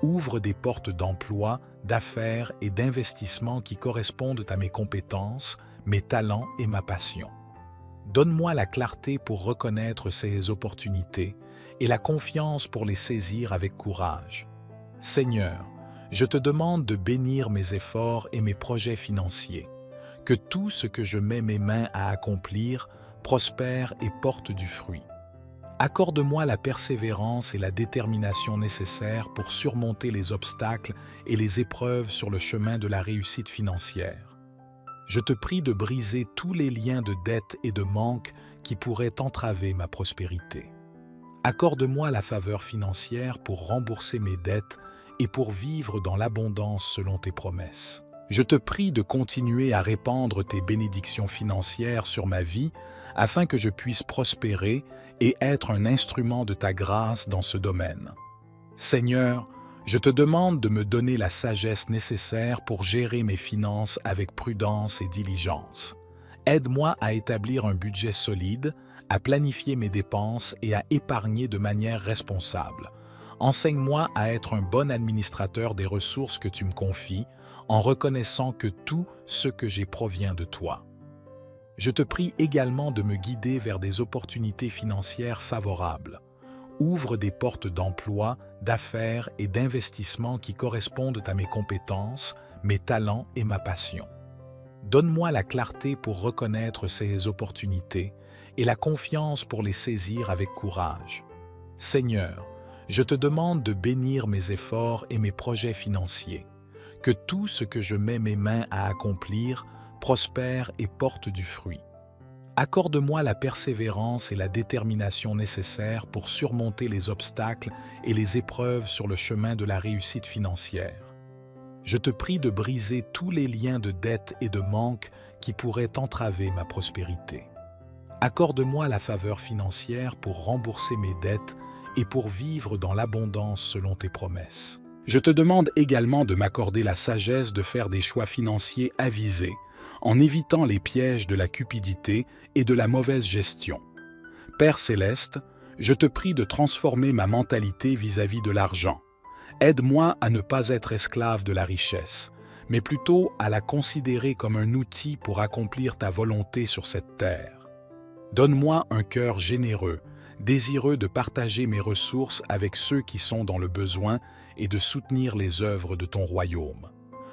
Ouvre des portes d'emploi, d'affaires et d'investissement qui correspondent à mes compétences, mes talents et ma passion. Donne-moi la clarté pour reconnaître ces opportunités et la confiance pour les saisir avec courage. Seigneur, je te demande de bénir mes efforts et mes projets financiers. Que tout ce que je mets mes mains à accomplir prospère et porte du fruit. Accorde-moi la persévérance et la détermination nécessaires pour surmonter les obstacles et les épreuves sur le chemin de la réussite financière. Je te prie de briser tous les liens de dette et de manque qui pourraient entraver ma prospérité. Accorde-moi la faveur financière pour rembourser mes dettes et pour vivre dans l'abondance selon tes promesses. Je te prie de continuer à répandre tes bénédictions financières sur ma vie afin que je puisse prospérer et être un instrument de ta grâce dans ce domaine. Seigneur, je te demande de me donner la sagesse nécessaire pour gérer mes finances avec prudence et diligence. Aide-moi à établir un budget solide, à planifier mes dépenses et à épargner de manière responsable. Enseigne-moi à être un bon administrateur des ressources que tu me confies, en reconnaissant que tout ce que j'ai provient de toi. Je te prie également de me guider vers des opportunités financières favorables. Ouvre des portes d'emploi, d'affaires et d'investissement qui correspondent à mes compétences, mes talents et ma passion. Donne-moi la clarté pour reconnaître ces opportunités et la confiance pour les saisir avec courage. Seigneur, je te demande de bénir mes efforts et mes projets financiers, que tout ce que je mets mes mains à accomplir prospère et porte du fruit. Accorde-moi la persévérance et la détermination nécessaires pour surmonter les obstacles et les épreuves sur le chemin de la réussite financière. Je te prie de briser tous les liens de dette et de manque qui pourraient entraver ma prospérité. Accorde-moi la faveur financière pour rembourser mes dettes et pour vivre dans l'abondance selon tes promesses. Je te demande également de m'accorder la sagesse de faire des choix financiers avisés, en évitant les pièges de la cupidité et de la mauvaise gestion. Père céleste, je te prie de transformer ma mentalité vis-à-vis de l'argent. Aide-moi à ne pas être esclave de la richesse, mais plutôt à la considérer comme un outil pour accomplir ta volonté sur cette terre. Donne-moi un cœur généreux, désireux de partager mes ressources avec ceux qui sont dans le besoin et de soutenir les œuvres de ton royaume.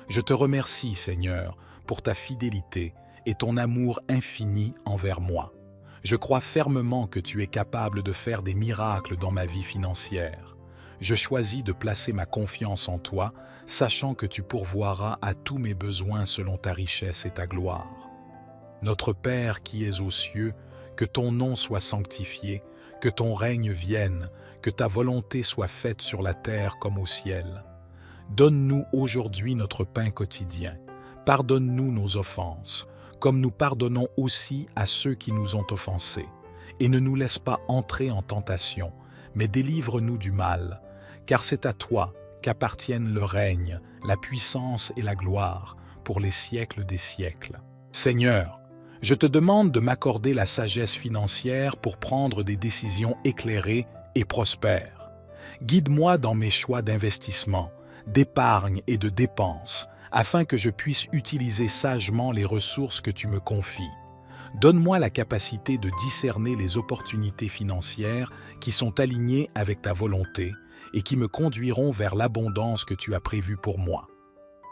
Je te remercie, Seigneur, pour ta fidélité et ton amour infini envers moi. Je crois fermement que tu es capable de faire des miracles dans ma vie financière. Je choisis de placer ma confiance en toi, sachant que tu pourvoiras à tous mes besoins selon ta richesse et ta gloire. Notre Père qui es aux cieux, que ton nom soit sanctifié, que ton règne vienne, que ta volonté soit faite sur la terre comme au ciel. Donne-nous aujourd'hui notre pain quotidien. Pardonne-nous nos offenses, comme nous pardonnons aussi à ceux qui nous ont offensés. Et ne nous laisse pas entrer en tentation, mais délivre-nous du mal, car c'est à toi qu'appartiennent le règne, la puissance et la gloire, pour les siècles des siècles. Seigneur, je te demande de m'accorder la sagesse financière pour prendre des décisions éclairées et prospères. Guide-moi dans mes choix d'investissement, d'épargne et de dépenses, afin que je puisse utiliser sagement les ressources que tu me confies. Donne-moi la capacité de discerner les opportunités financières qui sont alignées avec ta volonté et qui me conduiront vers l'abondance que tu as prévue pour moi.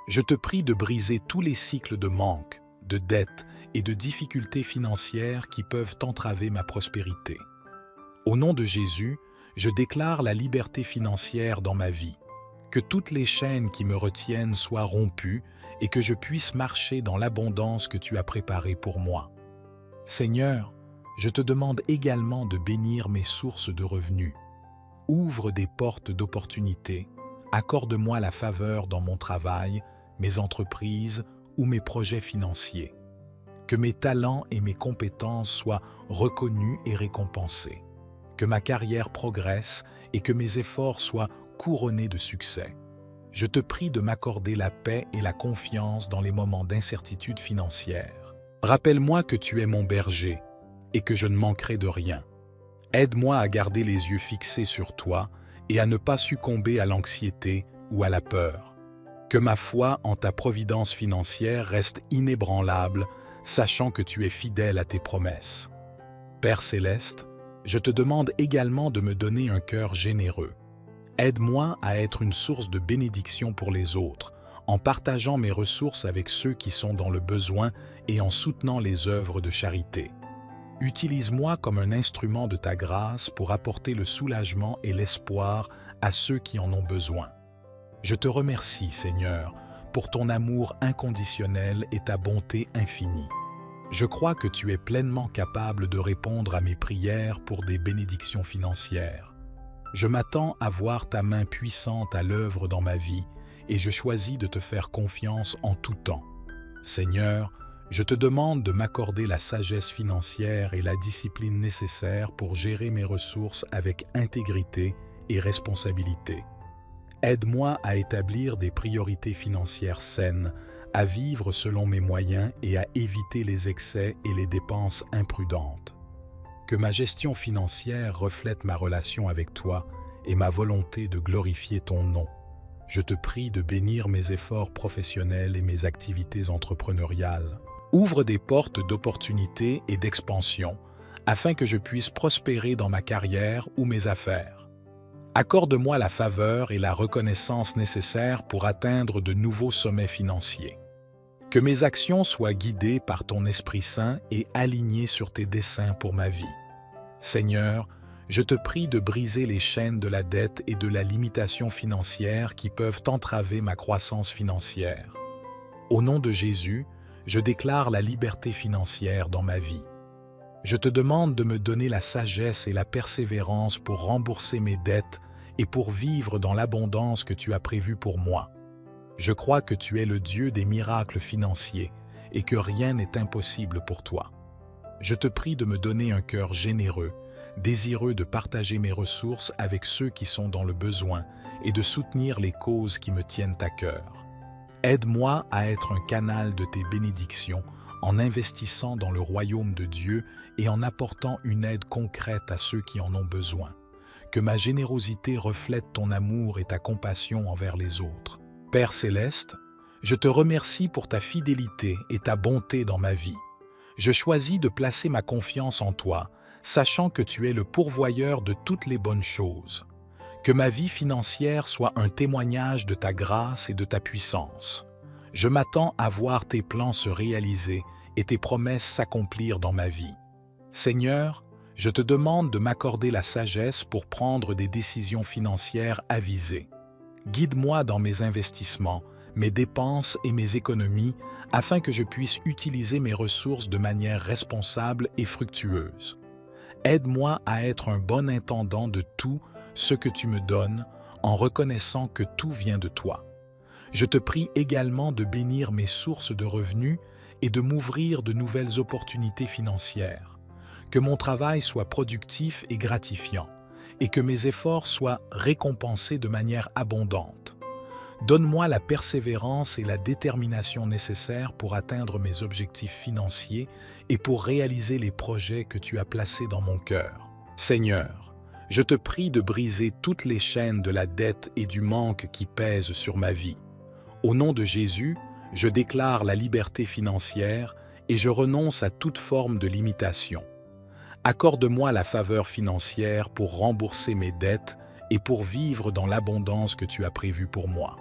Je te prie de briser tous les cycles de manque, de dette et de difficultés financières qui peuvent entraver ma prospérité. Au nom de Jésus, je déclare la liberté financière dans ma vie. Que toutes les chaînes qui me retiennent soient rompues et que je puisse marcher dans l'abondance que tu as préparée pour moi. Seigneur, je te demande également de bénir mes sources de revenus. Ouvre des portes d'opportunités, accorde-moi la faveur dans mon travail, mes entreprises ou mes projets financiers. Que mes talents et mes compétences soient reconnus et récompensés. Que ma carrière progresse et que mes efforts soient couronnés de succès. Je te prie de m'accorder la paix et la confiance dans les moments d'incertitude financière. Rappelle-moi que tu es mon berger et que je ne manquerai de rien. Aide-moi à garder les yeux fixés sur toi et à ne pas succomber à l'anxiété ou à la peur. Que ma foi en ta providence financière reste inébranlable, sachant que tu es fidèle à tes promesses. Père céleste, je te demande également de me donner un cœur généreux. Aide-moi à être une source de bénédiction pour les autres, en partageant mes ressources avec ceux qui sont dans le besoin et en soutenant les œuvres de charité. Utilise-moi comme un instrument de ta grâce pour apporter le soulagement et l'espoir à ceux qui en ont besoin. Je te remercie, Seigneur, pour ton amour inconditionnel et ta bonté infinie. Je crois que tu es pleinement capable de répondre à mes prières pour des bénédictions financières. Je m'attends à voir ta main puissante à l'œuvre dans ma vie et je choisis de te faire confiance en tout temps. Seigneur, je te demande de m'accorder la sagesse financière et la discipline nécessaires pour gérer mes ressources avec intégrité et responsabilité. Aide-moi à établir des priorités financières saines, à vivre selon mes moyens et à éviter les excès et les dépenses imprudentes. Que ma gestion financière reflète ma relation avec toi et ma volonté de glorifier ton nom. Je te prie de bénir mes efforts professionnels et mes activités entrepreneuriales. Ouvre des portes d'opportunités et d'expansion afin que je puisse prospérer dans ma carrière ou mes affaires. Accorde-moi la faveur et la reconnaissance nécessaires pour atteindre de nouveaux sommets financiers. Que mes actions soient guidées par ton Esprit Saint et alignées sur tes desseins pour ma vie. Seigneur, je te prie de briser les chaînes de la dette et de la limitation financière qui peuvent entraver ma croissance financière. Au nom de Jésus, je déclare la liberté financière dans ma vie. Je te demande de me donner la sagesse et la persévérance pour rembourser mes dettes et pour vivre dans l'abondance que tu as prévue pour moi. Je crois que tu es le Dieu des miracles financiers et que rien n'est impossible pour toi. Je te prie de me donner un cœur généreux, désireux de partager mes ressources avec ceux qui sont dans le besoin et de soutenir les causes qui me tiennent à cœur. Aide-moi à être un canal de tes bénédictions en investissant dans le royaume de Dieu et en apportant une aide concrète à ceux qui en ont besoin. Que ma générosité reflète ton amour et ta compassion envers les autres. Père céleste, je te remercie pour ta fidélité et ta bonté dans ma vie. Je choisis de placer ma confiance en toi, sachant que tu es le pourvoyeur de toutes les bonnes choses. Que ma vie financière soit un témoignage de ta grâce et de ta puissance. Je m'attends à voir tes plans se réaliser et tes promesses s'accomplir dans ma vie. Seigneur, je te demande de m'accorder la sagesse pour prendre des décisions financières avisées. Guide-moi dans mes investissements, mes dépenses et mes économies afin que je puisse utiliser mes ressources de manière responsable et fructueuse. Aide-moi à être un bon intendant de tout ce que tu me donnes en reconnaissant que tout vient de toi. Je te prie également de bénir mes sources de revenus et de m'ouvrir de nouvelles opportunités financières. Que mon travail soit productif et gratifiant et que mes efforts soient récompensés de manière abondante. Donne-moi la persévérance et la détermination nécessaires pour atteindre mes objectifs financiers et pour réaliser les projets que tu as placés dans mon cœur. Seigneur, je te prie de briser toutes les chaînes de la dette et du manque qui pèsent sur ma vie. Au nom de Jésus, je déclare la liberté financière et je renonce à toute forme de limitation. Accorde-moi la faveur financière pour rembourser mes dettes et pour vivre dans l'abondance que tu as prévue pour moi.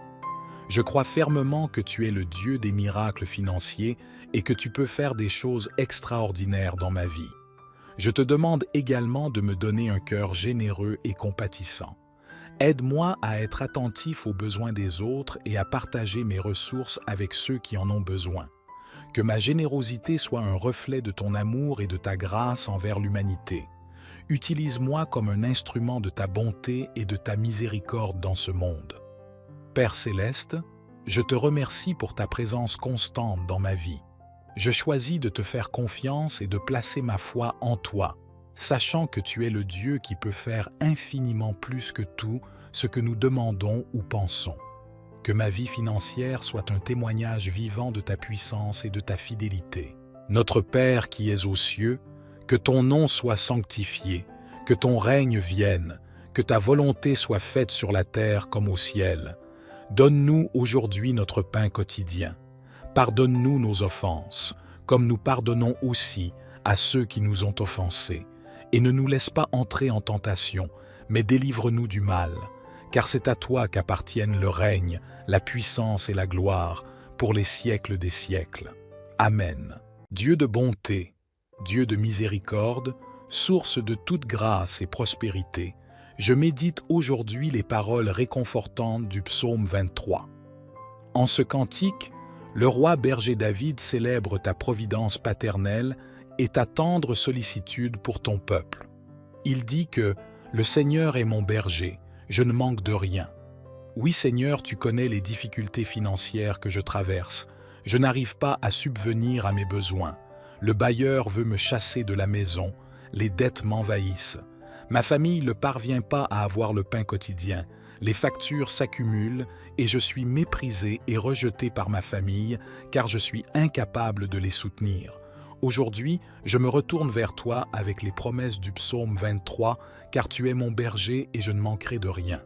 Je crois fermement que tu es le Dieu des miracles financiers et que tu peux faire des choses extraordinaires dans ma vie. Je te demande également de me donner un cœur généreux et compatissant. Aide-moi à être attentif aux besoins des autres et à partager mes ressources avec ceux qui en ont besoin. Que ma générosité soit un reflet de ton amour et de ta grâce envers l'humanité. Utilise-moi comme un instrument de ta bonté et de ta miséricorde dans ce monde. Père céleste, je te remercie pour ta présence constante dans ma vie. Je choisis de te faire confiance et de placer ma foi en toi, sachant que tu es le Dieu qui peut faire infiniment plus que tout ce que nous demandons ou pensons. Que ma vie financière soit un témoignage vivant de ta puissance et de ta fidélité. Notre Père qui es aux cieux, que ton nom soit sanctifié, que ton règne vienne, que ta volonté soit faite sur la terre comme au ciel. Donne-nous aujourd'hui notre pain quotidien. Pardonne-nous nos offenses, comme nous pardonnons aussi à ceux qui nous ont offensés. Et ne nous laisse pas entrer en tentation, mais délivre-nous du mal, car c'est à toi qu'appartiennent le règne, la puissance et la gloire, pour les siècles des siècles. Amen. Dieu de bonté, Dieu de miséricorde, source de toute grâce et prospérité, je médite aujourd'hui les paroles réconfortantes du psaume 23. En ce cantique, le roi berger David célèbre ta providence paternelle et ta tendre sollicitude pour ton peuple. Il dit que « Le Seigneur est mon berger, je ne manque de rien. Oui Seigneur, tu connais les difficultés financières que je traverse. Je n'arrive pas à subvenir à mes besoins. Le bailleur veut me chasser de la maison, les dettes m'envahissent. Ma famille ne parvient pas à avoir le pain quotidien. Les factures s'accumulent et je suis méprisé et rejeté par ma famille car je suis incapable de les soutenir. Aujourd'hui, je me retourne vers toi avec les promesses du psaume 23 car tu es mon berger et je ne manquerai de rien.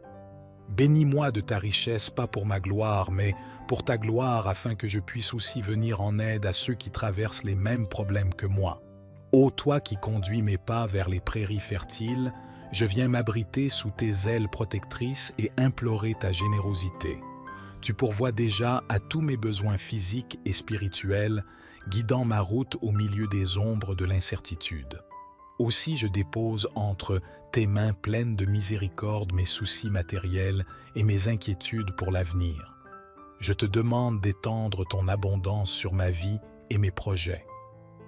Bénis-moi de ta richesse, pas pour ma gloire, mais pour ta gloire afin que je puisse aussi venir en aide à ceux qui traversent les mêmes problèmes que moi. Ô toi qui conduis mes pas vers les prairies fertiles, je viens m'abriter sous tes ailes protectrices et implorer ta générosité. tu pourvois déjà à tous mes besoins physiques et spirituels, guidant ma route au milieu des ombres de l'incertitude. Aussi je dépose entre tes mains pleines de miséricorde mes soucis matériels et mes inquiétudes pour l'avenir. Je te demande d'étendre ton abondance sur ma vie et mes projets.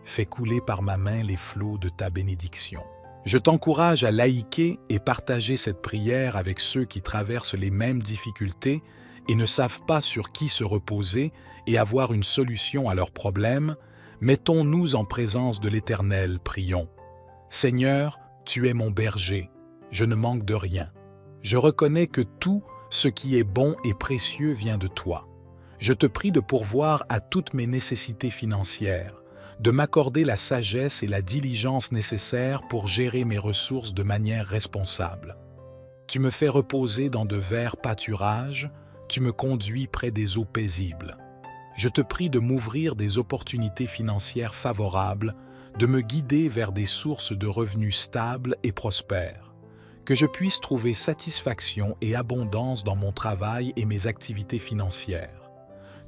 Fais couler par ma main les flots de ta bénédiction. Je t'encourage à laïquer et partager cette prière avec ceux qui traversent les mêmes difficultés et ne savent pas sur qui se reposer et avoir une solution à leurs problèmes. Mettons-nous en présence de l'Éternel, prions. Seigneur, tu es mon berger, je ne manque de rien. Je reconnais que tout ce qui est bon et précieux vient de toi. Je te prie de pourvoir à toutes mes nécessités financières, de m'accorder la sagesse et la diligence nécessaires pour gérer mes ressources de manière responsable. Tu me fais reposer dans de verts pâturages, tu me conduis près des eaux paisibles. Je te prie de m'ouvrir des opportunités financières favorables, de me guider vers des sources de revenus stables et prospères, que je puisse trouver satisfaction et abondance dans mon travail et mes activités financières.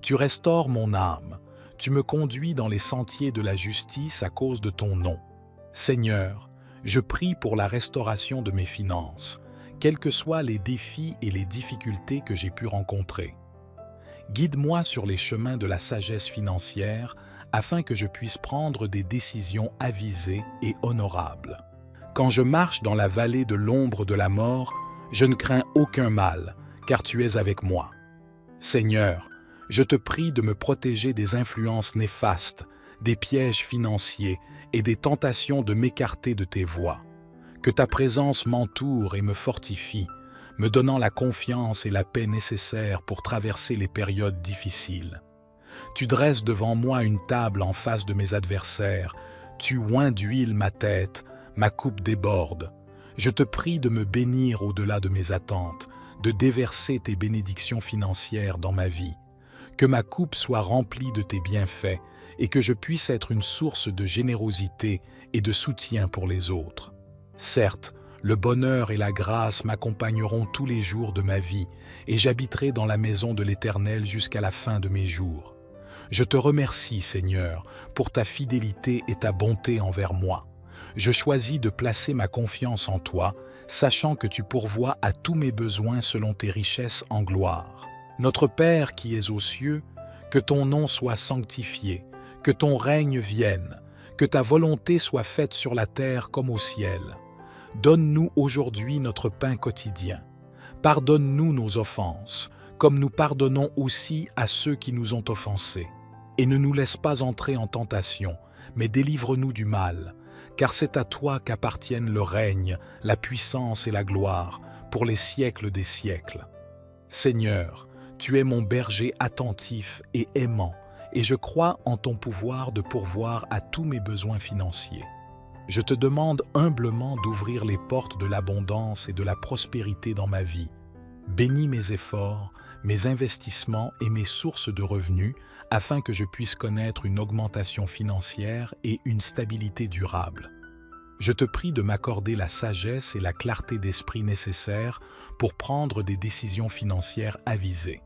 Tu restaures mon âme, tu me conduis dans les sentiers de la justice à cause de ton nom. Seigneur, je prie pour la restauration de mes finances, quels que soient les défis et les difficultés que j'ai pu rencontrer. Guide-moi sur les chemins de la sagesse financière afin que je puisse prendre des décisions avisées et honorables. Quand je marche dans la vallée de l'ombre de la mort, je ne crains aucun mal, car tu es avec moi. Seigneur, je te prie de me protéger des influences néfastes, des pièges financiers et des tentations de m'écarter de tes voies. Que ta présence m'entoure et me fortifie, me donnant la confiance et la paix nécessaires pour traverser les périodes difficiles. Tu dresses devant moi une table en face de mes adversaires, tu oins d'huile ma tête, ma coupe déborde. Je te prie de me bénir au-delà de mes attentes, de déverser tes bénédictions financières dans ma vie. Que ma coupe soit remplie de tes bienfaits et que je puisse être une source de générosité et de soutien pour les autres. Certes, le bonheur et la grâce m'accompagneront tous les jours de ma vie et j'habiterai dans la maison de l'Éternel jusqu'à la fin de mes jours. Je te remercie, Seigneur, pour ta fidélité et ta bonté envers moi. Je choisis de placer ma confiance en toi, sachant que tu pourvois à tous mes besoins selon tes richesses en gloire. Notre Père qui es aux cieux, que ton nom soit sanctifié, que ton règne vienne, que ta volonté soit faite sur la terre comme au ciel. Donne-nous aujourd'hui notre pain quotidien. Pardonne-nous nos offenses, comme nous pardonnons aussi à ceux qui nous ont offensés. Et ne nous laisse pas entrer en tentation, mais délivre-nous du mal, car c'est à toi qu'appartiennent le règne, la puissance et la gloire, pour les siècles des siècles. Seigneur, tu es mon berger attentif et aimant, et je crois en ton pouvoir de pourvoir à tous mes besoins financiers. Je te demande humblement d'ouvrir les portes de l'abondance et de la prospérité dans ma vie. Bénis mes efforts, mes investissements et mes sources de revenus afin que je puisse connaître une augmentation financière et une stabilité durable. Je te prie de m'accorder la sagesse et la clarté d'esprit nécessaires pour prendre des décisions financières avisées.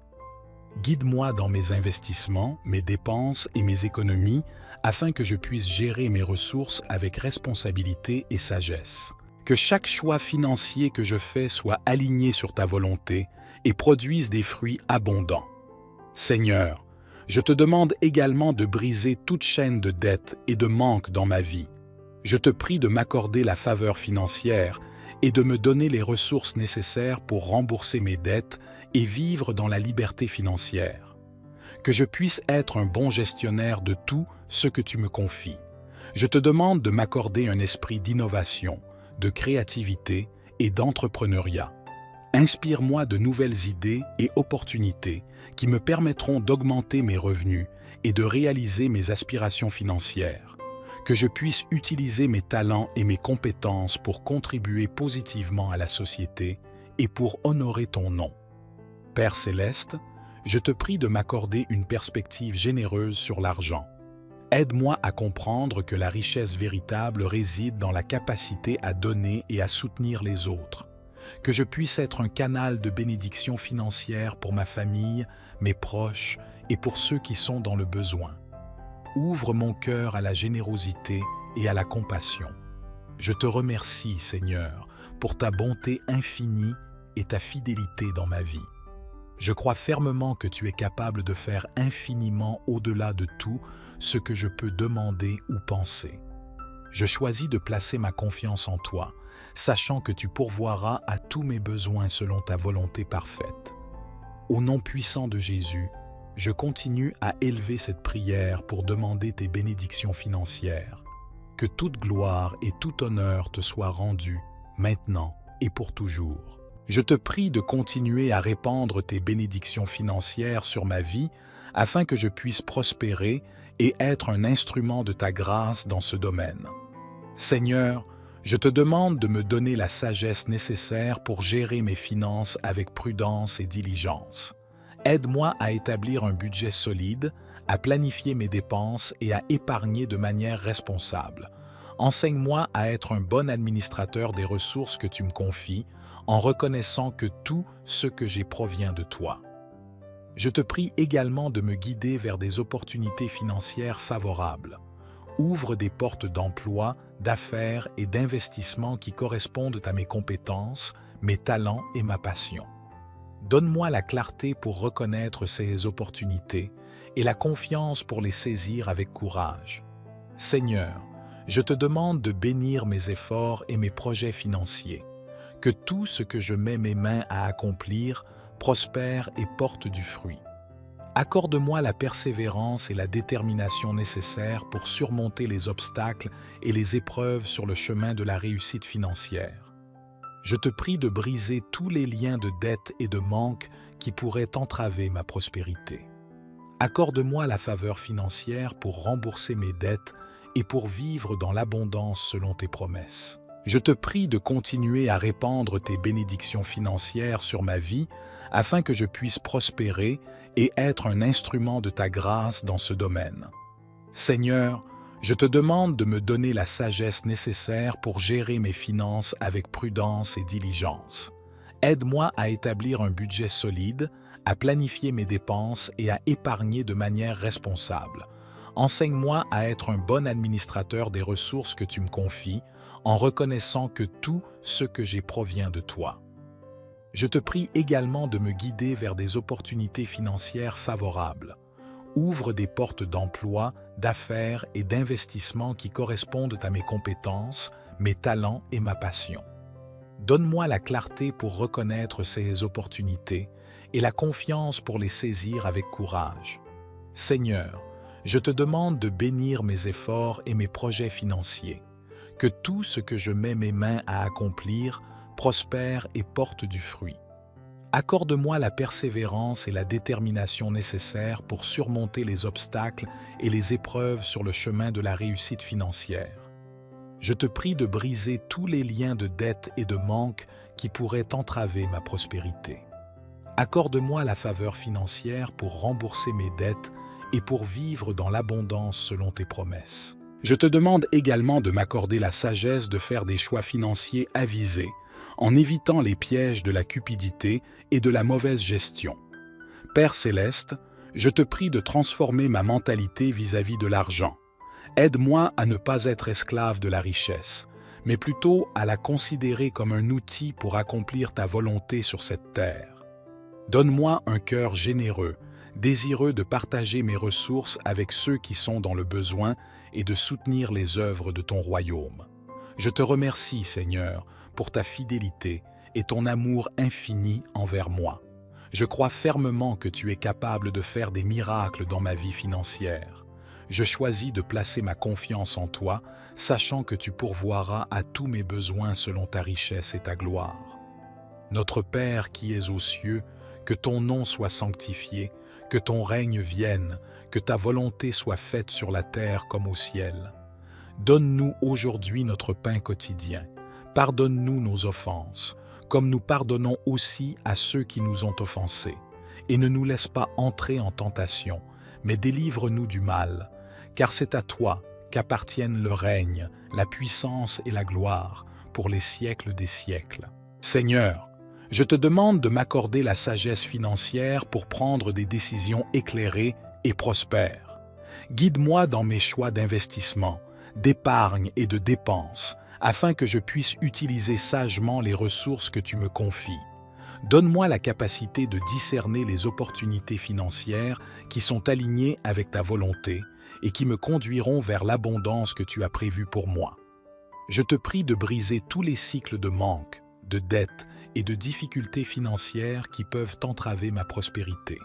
Guide-moi dans mes investissements, mes dépenses et mes économies afin que je puisse gérer mes ressources avec responsabilité et sagesse. Que chaque choix financier que je fais soit aligné sur ta volonté et produise des fruits abondants. Seigneur, je te demande également de briser toute chaîne de dettes et de manque dans ma vie. Je te prie de m'accorder la faveur financière et de me donner les ressources nécessaires pour rembourser mes dettes et vivre dans la liberté financière. Que je puisse être un bon gestionnaire de tout ce que tu me confies. Je te demande de m'accorder un esprit d'innovation, de créativité et d'entrepreneuriat. Inspire-moi de nouvelles idées et opportunités qui me permettront d'augmenter mes revenus et de réaliser mes aspirations financières. Que je puisse utiliser mes talents et mes compétences pour contribuer positivement à la société et pour honorer ton nom. Père céleste, je te prie de m'accorder une perspective généreuse sur l'argent. Aide-moi à comprendre que la richesse véritable réside dans la capacité à donner et à soutenir les autres. que je puisse être un canal de bénédiction financière pour ma famille, mes proches et pour ceux qui sont dans le besoin. Ouvre mon cœur à la générosité et à la compassion. Je te remercie, Seigneur, pour ta bonté infinie et ta fidélité dans ma vie. Je crois fermement que tu es capable de faire infiniment au-delà de tout ce que je peux demander ou penser. Je choisis de placer ma confiance en toi, sachant que tu pourvoiras à tous mes besoins selon ta volonté parfaite. Au nom puissant de Jésus, je continue à élever cette prière pour demander tes bénédictions financières. Que toute gloire et tout honneur te soient rendus, maintenant et pour toujours. Je te prie de continuer à répandre tes bénédictions financières sur ma vie afin que je puisse prospérer et être un instrument de ta grâce dans ce domaine. Seigneur, je te demande de me donner la sagesse nécessaire pour gérer mes finances avec prudence et diligence. Aide-moi à établir un budget solide, à planifier mes dépenses et à épargner de manière responsable. Enseigne-moi à être un bon administrateur des ressources que tu me confies, en reconnaissant que tout ce que j'ai provient de toi. Je te prie également de me guider vers des opportunités financières favorables. Ouvre des portes d'emploi, d'affaires et d'investissement qui correspondent à mes compétences, mes talents et ma passion. Donne-moi la clarté pour reconnaître ces opportunités et la confiance pour les saisir avec courage. Seigneur, je te demande de bénir mes efforts et mes projets financiers, que tout ce que je mets mes mains à accomplir prospère et porte du fruit. Accorde-moi la persévérance et la détermination nécessaires pour surmonter les obstacles et les épreuves sur le chemin de la réussite financière. Je te prie de briser tous les liens de dette et de manque qui pourraient entraver ma prospérité. Accorde-moi la faveur financière pour rembourser mes dettes et pour vivre dans l'abondance selon tes promesses. Je te prie de continuer à répandre tes bénédictions financières sur ma vie afin que je puisse prospérer et être un instrument de ta grâce dans ce domaine. Seigneur, je te demande de me donner la sagesse nécessaire pour gérer mes finances avec prudence et diligence. Aide-moi à établir un budget solide, à planifier mes dépenses et à épargner de manière responsable. Enseigne-moi à être un bon administrateur des ressources que tu me confies, en reconnaissant que tout ce que j'ai provient de toi. Je te prie également de me guider vers des opportunités financières favorables. Ouvre des portes d'emploi, d'affaires et d'investissement qui correspondent à mes compétences, mes talents et ma passion. Donne-moi la clarté pour reconnaître ces opportunités et la confiance pour les saisir avec courage. Seigneur, je te demande de bénir mes efforts et mes projets financiers, que tout ce que je mets mes mains à accomplir prospère et porte du fruit. Accorde-moi la persévérance et la détermination nécessaires pour surmonter les obstacles et les épreuves sur le chemin de la réussite financière. Je te prie de briser tous les liens de dette et de manque qui pourraient entraver ma prospérité. Accorde-moi la faveur financière pour rembourser mes dettes et pour vivre dans l'abondance selon tes promesses. Je te demande également de m'accorder la sagesse de faire des choix financiers avisés, en évitant les pièges de la cupidité et de la mauvaise gestion. Père céleste, je te prie de transformer ma mentalité vis-à-vis de l'argent. Aide-moi à ne pas être esclave de la richesse, mais plutôt à la considérer comme un outil pour accomplir ta volonté sur cette terre. Donne-moi un cœur généreux, désireux de partager mes ressources avec ceux qui sont dans le besoin et de soutenir les œuvres de ton royaume. Je te remercie, Seigneur, pour ta fidélité et ton amour infini envers moi. Je crois fermement que tu es capable de faire des miracles dans ma vie financière. Je choisis de placer ma confiance en toi, sachant que tu pourvoiras à tous mes besoins selon ta richesse et ta gloire. Notre Père qui es aux cieux, que ton nom soit sanctifié, que ton règne vienne, que ta volonté soit faite sur la terre comme au ciel. Donne-nous aujourd'hui notre pain quotidien. Pardonne-nous nos offenses, comme nous pardonnons aussi à ceux qui nous ont offensés. Et ne nous laisse pas entrer en tentation, mais délivre-nous du mal, car c'est à toi qu'appartiennent le règne, la puissance et la gloire pour les siècles des siècles. Seigneur, je te demande de m'accorder la sagesse financière pour prendre des décisions éclairées et prospères. Guide-moi dans mes choix d'investissement, d'épargne et de dépenses, afin que je puisse utiliser sagement les ressources que tu me confies. Donne-moi la capacité de discerner les opportunités financières qui sont alignées avec ta volonté et qui me conduiront vers l'abondance que tu as prévue pour moi. Je te prie de briser tous les cycles de manque, de dette et de difficultés financières qui peuvent entraver ma prospérité.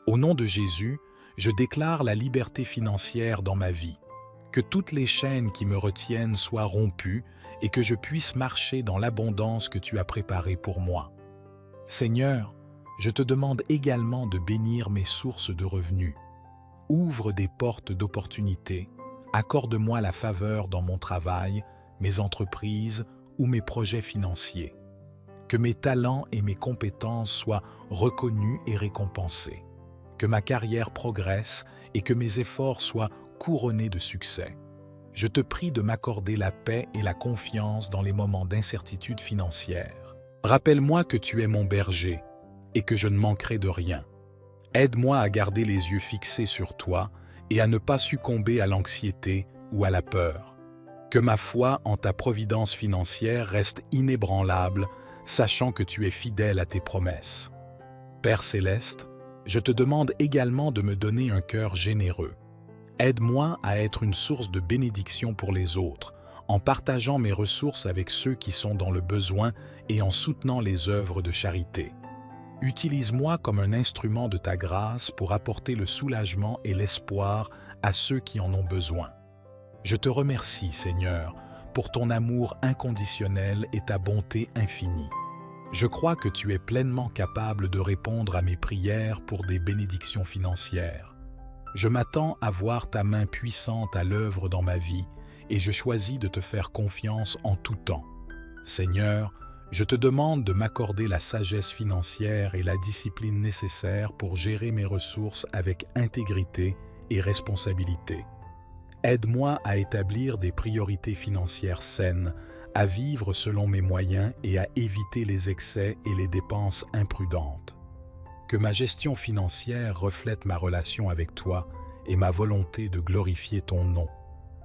Au nom de Jésus, je déclare la liberté financière dans ma vie, que toutes les chaînes qui me retiennent soient rompues et que je puisse marcher dans l'abondance que tu as préparée pour moi. Seigneur, je te demande également de bénir mes sources de revenus. Ouvre des portes d'opportunités, accorde-moi la faveur dans mon travail, mes entreprises ou mes projets financiers. Que mes talents et mes compétences soient reconnus et récompensés. Que ma carrière progresse et que mes efforts soient couronnés de succès. Je te prie de m'accorder la paix et la confiance dans les moments d'incertitude financière. Rappelle-moi que tu es mon berger et que je ne manquerai de rien. Aide-moi à garder les yeux fixés sur toi et à ne pas succomber à l'anxiété ou à la peur. Que ma foi en ta providence financière reste inébranlable, sachant que tu es fidèle à tes promesses. Père céleste, je te demande également de me donner un cœur généreux. Aide-moi à être une source de bénédiction pour les autres, en partageant mes ressources avec ceux qui sont dans le besoin et en soutenant les œuvres de charité. Utilise-moi comme un instrument de ta grâce pour apporter le soulagement et l'espoir à ceux qui en ont besoin. Je te remercie, Seigneur, pour ton amour inconditionnel et ta bonté infinie. Je crois que tu es pleinement capable de répondre à mes prières pour des bénédictions financières. Je m'attends à voir ta main puissante à l'œuvre dans ma vie et je choisis de te faire confiance en tout temps. Seigneur, je te demande de m'accorder la sagesse financière et la discipline nécessaires pour gérer mes ressources avec intégrité et responsabilité. Aide-moi à établir des priorités financières saines, à vivre selon mes moyens et à éviter les excès et les dépenses imprudentes. Que ma gestion financière reflète ma relation avec toi et ma volonté de glorifier ton nom.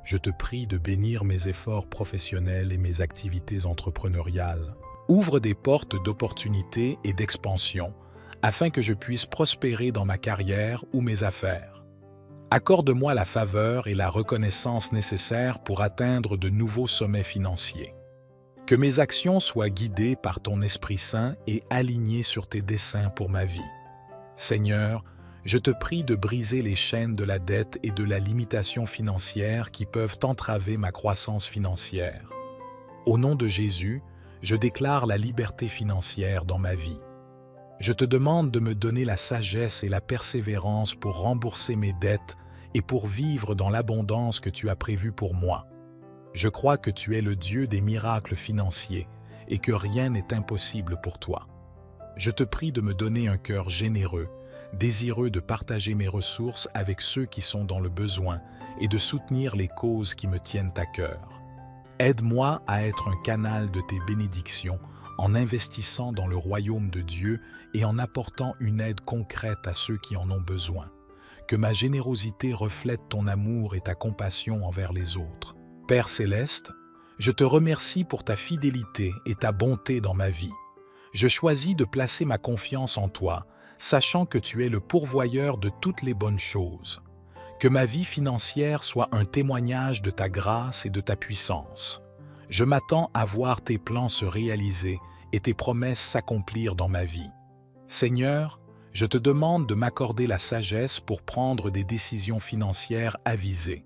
Je te prie de bénir mes efforts professionnels et mes activités entrepreneuriales. Ouvre des portes d'opportunités et d'expansion afin que je puisse prospérer dans ma carrière ou mes affaires. Accorde-moi la faveur et la reconnaissance nécessaires pour atteindre de nouveaux sommets financiers. Que mes actions soient guidées par ton Esprit Saint et alignées sur tes desseins pour ma vie. Seigneur, je te prie de briser les chaînes de la dette et de la limitation financière qui peuvent entraver ma croissance financière. Au nom de Jésus, je déclare la liberté financière dans ma vie. Je te demande de me donner la sagesse et la persévérance pour rembourser mes dettes et pour vivre dans l'abondance que tu as prévue pour moi. Je crois que tu es le Dieu des miracles financiers et que rien n'est impossible pour toi. Je te prie de me donner un cœur généreux, désireux de partager mes ressources avec ceux qui sont dans le besoin et de soutenir les causes qui me tiennent à cœur. Aide-moi à être un canal de tes bénédictions en investissant dans le royaume de Dieu et en apportant une aide concrète à ceux qui en ont besoin. Que ma générosité reflète ton amour et ta compassion envers les autres. Père céleste, je te remercie pour ta fidélité et ta bonté dans ma vie. Je choisis de placer ma confiance en toi, sachant que tu es le pourvoyeur de toutes les bonnes choses. Que ma vie financière soit un témoignage de ta grâce et de ta puissance. Je m'attends à voir tes plans se réaliser et tes promesses s'accomplir dans ma vie. Seigneur, je te demande de m'accorder la sagesse pour prendre des décisions financières avisées.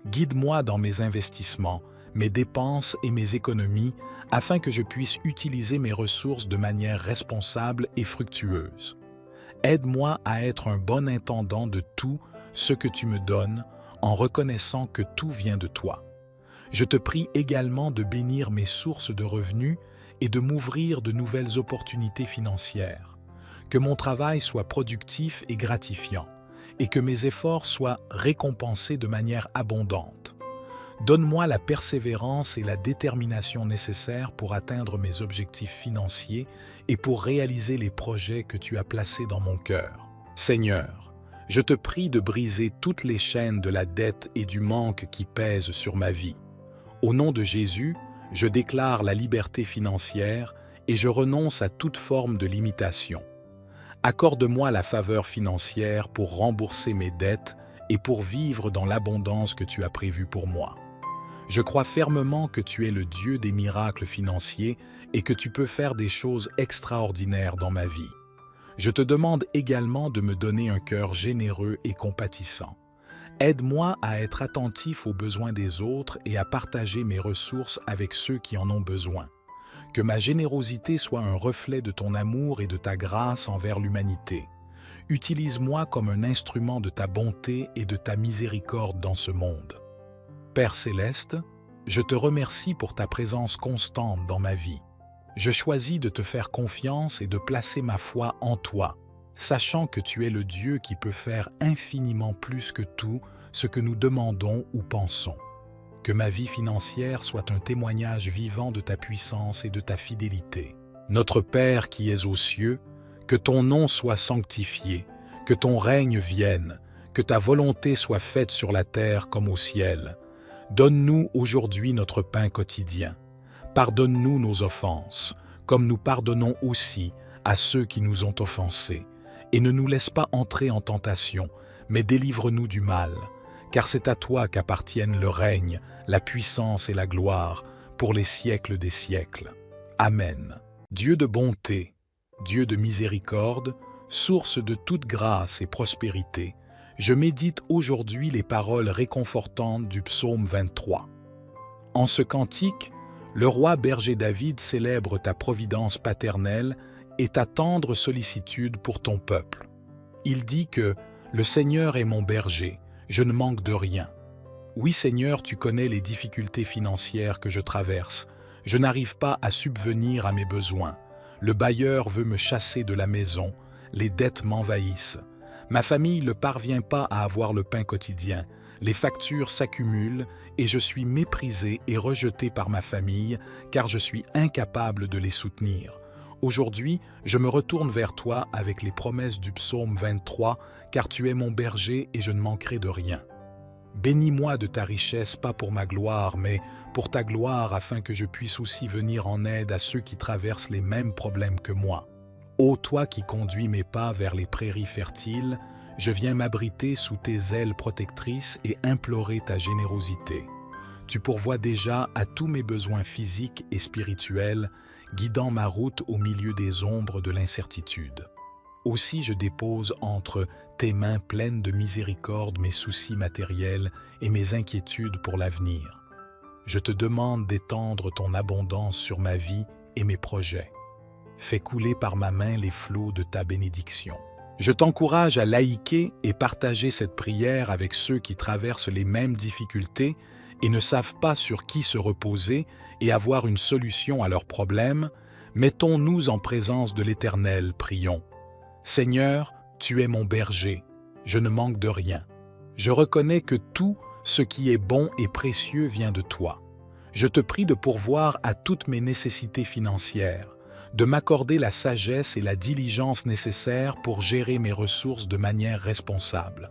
Guide-moi dans mes investissements, mes dépenses et mes économies afin que je puisse utiliser mes ressources de manière responsable et fructueuse. Aide-moi à être un bon intendant de tout ce que tu me donnes en reconnaissant que tout vient de toi. Je te prie également de bénir mes sources de revenus et de m'ouvrir de nouvelles opportunités financières. Que mon travail soit productif et gratifiant et que mes efforts soient récompensés de manière abondante. Donne-moi la persévérance et la détermination nécessaires pour atteindre mes objectifs financiers et pour réaliser les projets que tu as placés dans mon cœur. Seigneur, je te prie de briser toutes les chaînes de la dette et du manque qui pèsent sur ma vie. Au nom de Jésus, je déclare la liberté financière et je renonce à toute forme de limitation. Accorde-moi la faveur financière pour rembourser mes dettes et pour vivre dans l'abondance que tu as prévue pour moi. Je crois fermement que tu es le Dieu des miracles financiers et que tu peux faire des choses extraordinaires dans ma vie. Je te demande également de me donner un cœur généreux et compatissant. Aide-moi à être attentif aux besoins des autres et à partager mes ressources avec ceux qui en ont besoin. Que ma générosité soit un reflet de ton amour et de ta grâce envers l'humanité. Utilise-moi comme un instrument de ta bonté et de ta miséricorde dans ce monde. Père céleste, je te remercie pour ta présence constante dans ma vie. Je choisis de te faire confiance et de placer ma foi en toi, sachant que tu es le Dieu qui peut faire infiniment plus que tout ce que nous demandons ou pensons. Que ma vie financière soit un témoignage vivant de ta puissance et de ta fidélité. Notre Père qui es aux cieux, que ton nom soit sanctifié, que ton règne vienne, que ta volonté soit faite sur la terre comme au ciel. Donne-nous aujourd'hui notre pain quotidien. Pardonne-nous nos offenses, comme nous pardonnons aussi à ceux qui nous ont offensés. Et ne nous laisse pas entrer en tentation, mais délivre-nous du mal. Car c'est à toi qu'appartiennent le règne, la puissance et la gloire, pour les siècles des siècles. Amen. Dieu de bonté, Dieu de miséricorde, source de toute grâce et prospérité, je médite aujourd'hui les paroles réconfortantes du psaume 23. En ce cantique, le roi berger David célèbre ta providence paternelle et ta tendre sollicitude pour ton peuple. Il dit que « Le Seigneur est mon berger, je ne manque de rien. Oui Seigneur, tu connais les difficultés financières que je traverse. Je n'arrive pas à subvenir à mes besoins. Le bailleur veut me chasser de la maison, les dettes m'envahissent. Ma famille ne parvient pas à avoir le pain quotidien. Les factures s'accumulent et je suis méprisé et rejeté par ma famille car je suis incapable de les soutenir. Aujourd'hui, je me retourne vers toi avec les promesses du psaume 23 car tu es mon berger et je ne manquerai de rien. Bénis-moi de ta richesse, pas pour ma gloire, mais pour ta gloire afin que je puisse aussi venir en aide à ceux qui traversent les mêmes problèmes que moi. Ô toi qui conduis mes pas vers les prairies fertiles, je viens m'abriter sous tes ailes protectrices et implorer ta générosité. Tu pourvois déjà à tous mes besoins physiques et spirituels, guidant ma route au milieu des ombres de l'incertitude. Aussi je dépose entre tes mains pleines de miséricorde mes soucis matériels et mes inquiétudes pour l'avenir. Je te demande d'étendre ton abondance sur ma vie et mes projets. Fais couler par ma main les flots de ta bénédiction. Je t'encourage à liker et partager cette prière avec ceux qui traversent les mêmes difficultés et ne savent pas sur qui se reposer et avoir une solution à leurs problèmes. Mettons-nous en présence de l'Éternel, prions. Seigneur, tu es mon berger, je ne manque de rien. Je reconnais que tout ce qui est bon et précieux vient de toi. Je te prie de pourvoir à toutes mes nécessités financières, de m'accorder la sagesse et la diligence nécessaires pour gérer mes ressources de manière responsable.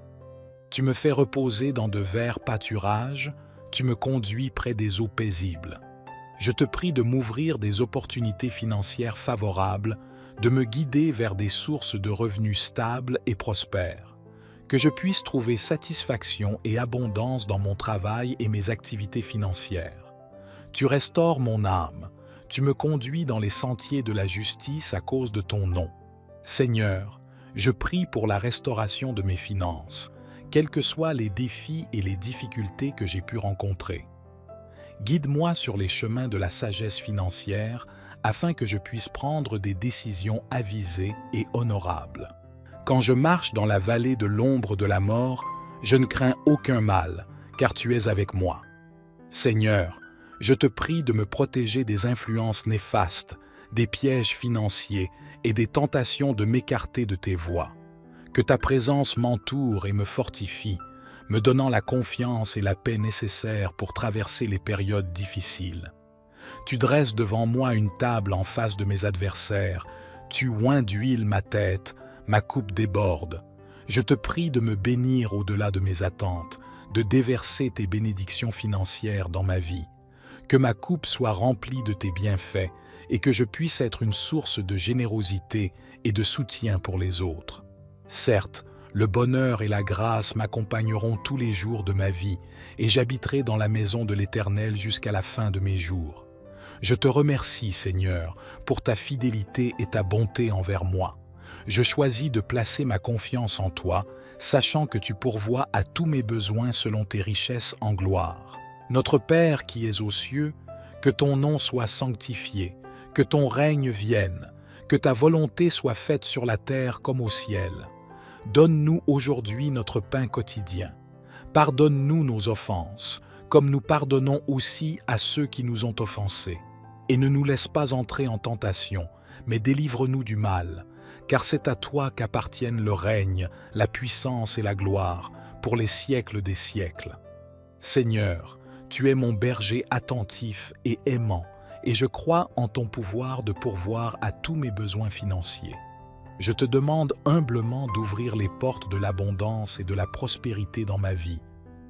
Tu me fais reposer dans de verts pâturages, tu me conduis près des eaux paisibles. Je te prie de m'ouvrir des opportunités financières favorables, de me guider vers des sources de revenus stables et prospères, que je puisse trouver satisfaction et abondance dans mon travail et mes activités financières. Tu restaures mon âme, tu me conduis dans les sentiers de la justice à cause de ton nom. Seigneur, je prie pour la restauration de mes finances, quels que soient les défis et les difficultés que j'ai pu rencontrer. Guide-moi sur les chemins de la sagesse financière afin que je puisse prendre des décisions avisées et honorables. Quand je marche dans la vallée de l'ombre de la mort, je ne crains aucun mal, car tu es avec moi. Seigneur, je te prie de me protéger des influences néfastes, des pièges financiers et des tentations de m'écarter de tes voies. Que ta présence m'entoure et me fortifie, me donnant la confiance et la paix nécessaires pour traverser les périodes difficiles. Tu dresses devant moi une table en face de mes adversaires, tu oins d'huile ma tête, ma coupe déborde. Je te prie de me bénir au-delà de mes attentes, de déverser tes bénédictions financières dans ma vie. Que ma coupe soit remplie de tes bienfaits et que je puisse être une source de générosité et de soutien pour les autres. Certes, le bonheur et la grâce m'accompagneront tous les jours de ma vie et j'habiterai dans la maison de l'Éternel jusqu'à la fin de mes jours. Je te remercie, Seigneur, pour ta fidélité et ta bonté envers moi. Je choisis de placer ma confiance en toi, sachant que tu pourvois à tous mes besoins selon tes richesses en gloire. Notre Père qui es aux cieux, que ton nom soit sanctifié, que ton règne vienne, que ta volonté soit faite sur la terre comme au ciel. Donne-nous aujourd'hui notre pain quotidien. Pardonne-nous nos offenses, comme nous pardonnons aussi à ceux qui nous ont offensés. Et ne nous laisse pas entrer en tentation, mais délivre-nous du mal, car c'est à toi qu'appartiennent le règne, la puissance et la gloire, pour les siècles des siècles. Seigneur, tu es mon berger attentif et aimant, et je crois en ton pouvoir de pourvoir à tous mes besoins financiers. Je te demande humblement d'ouvrir les portes de l'abondance et de la prospérité dans ma vie.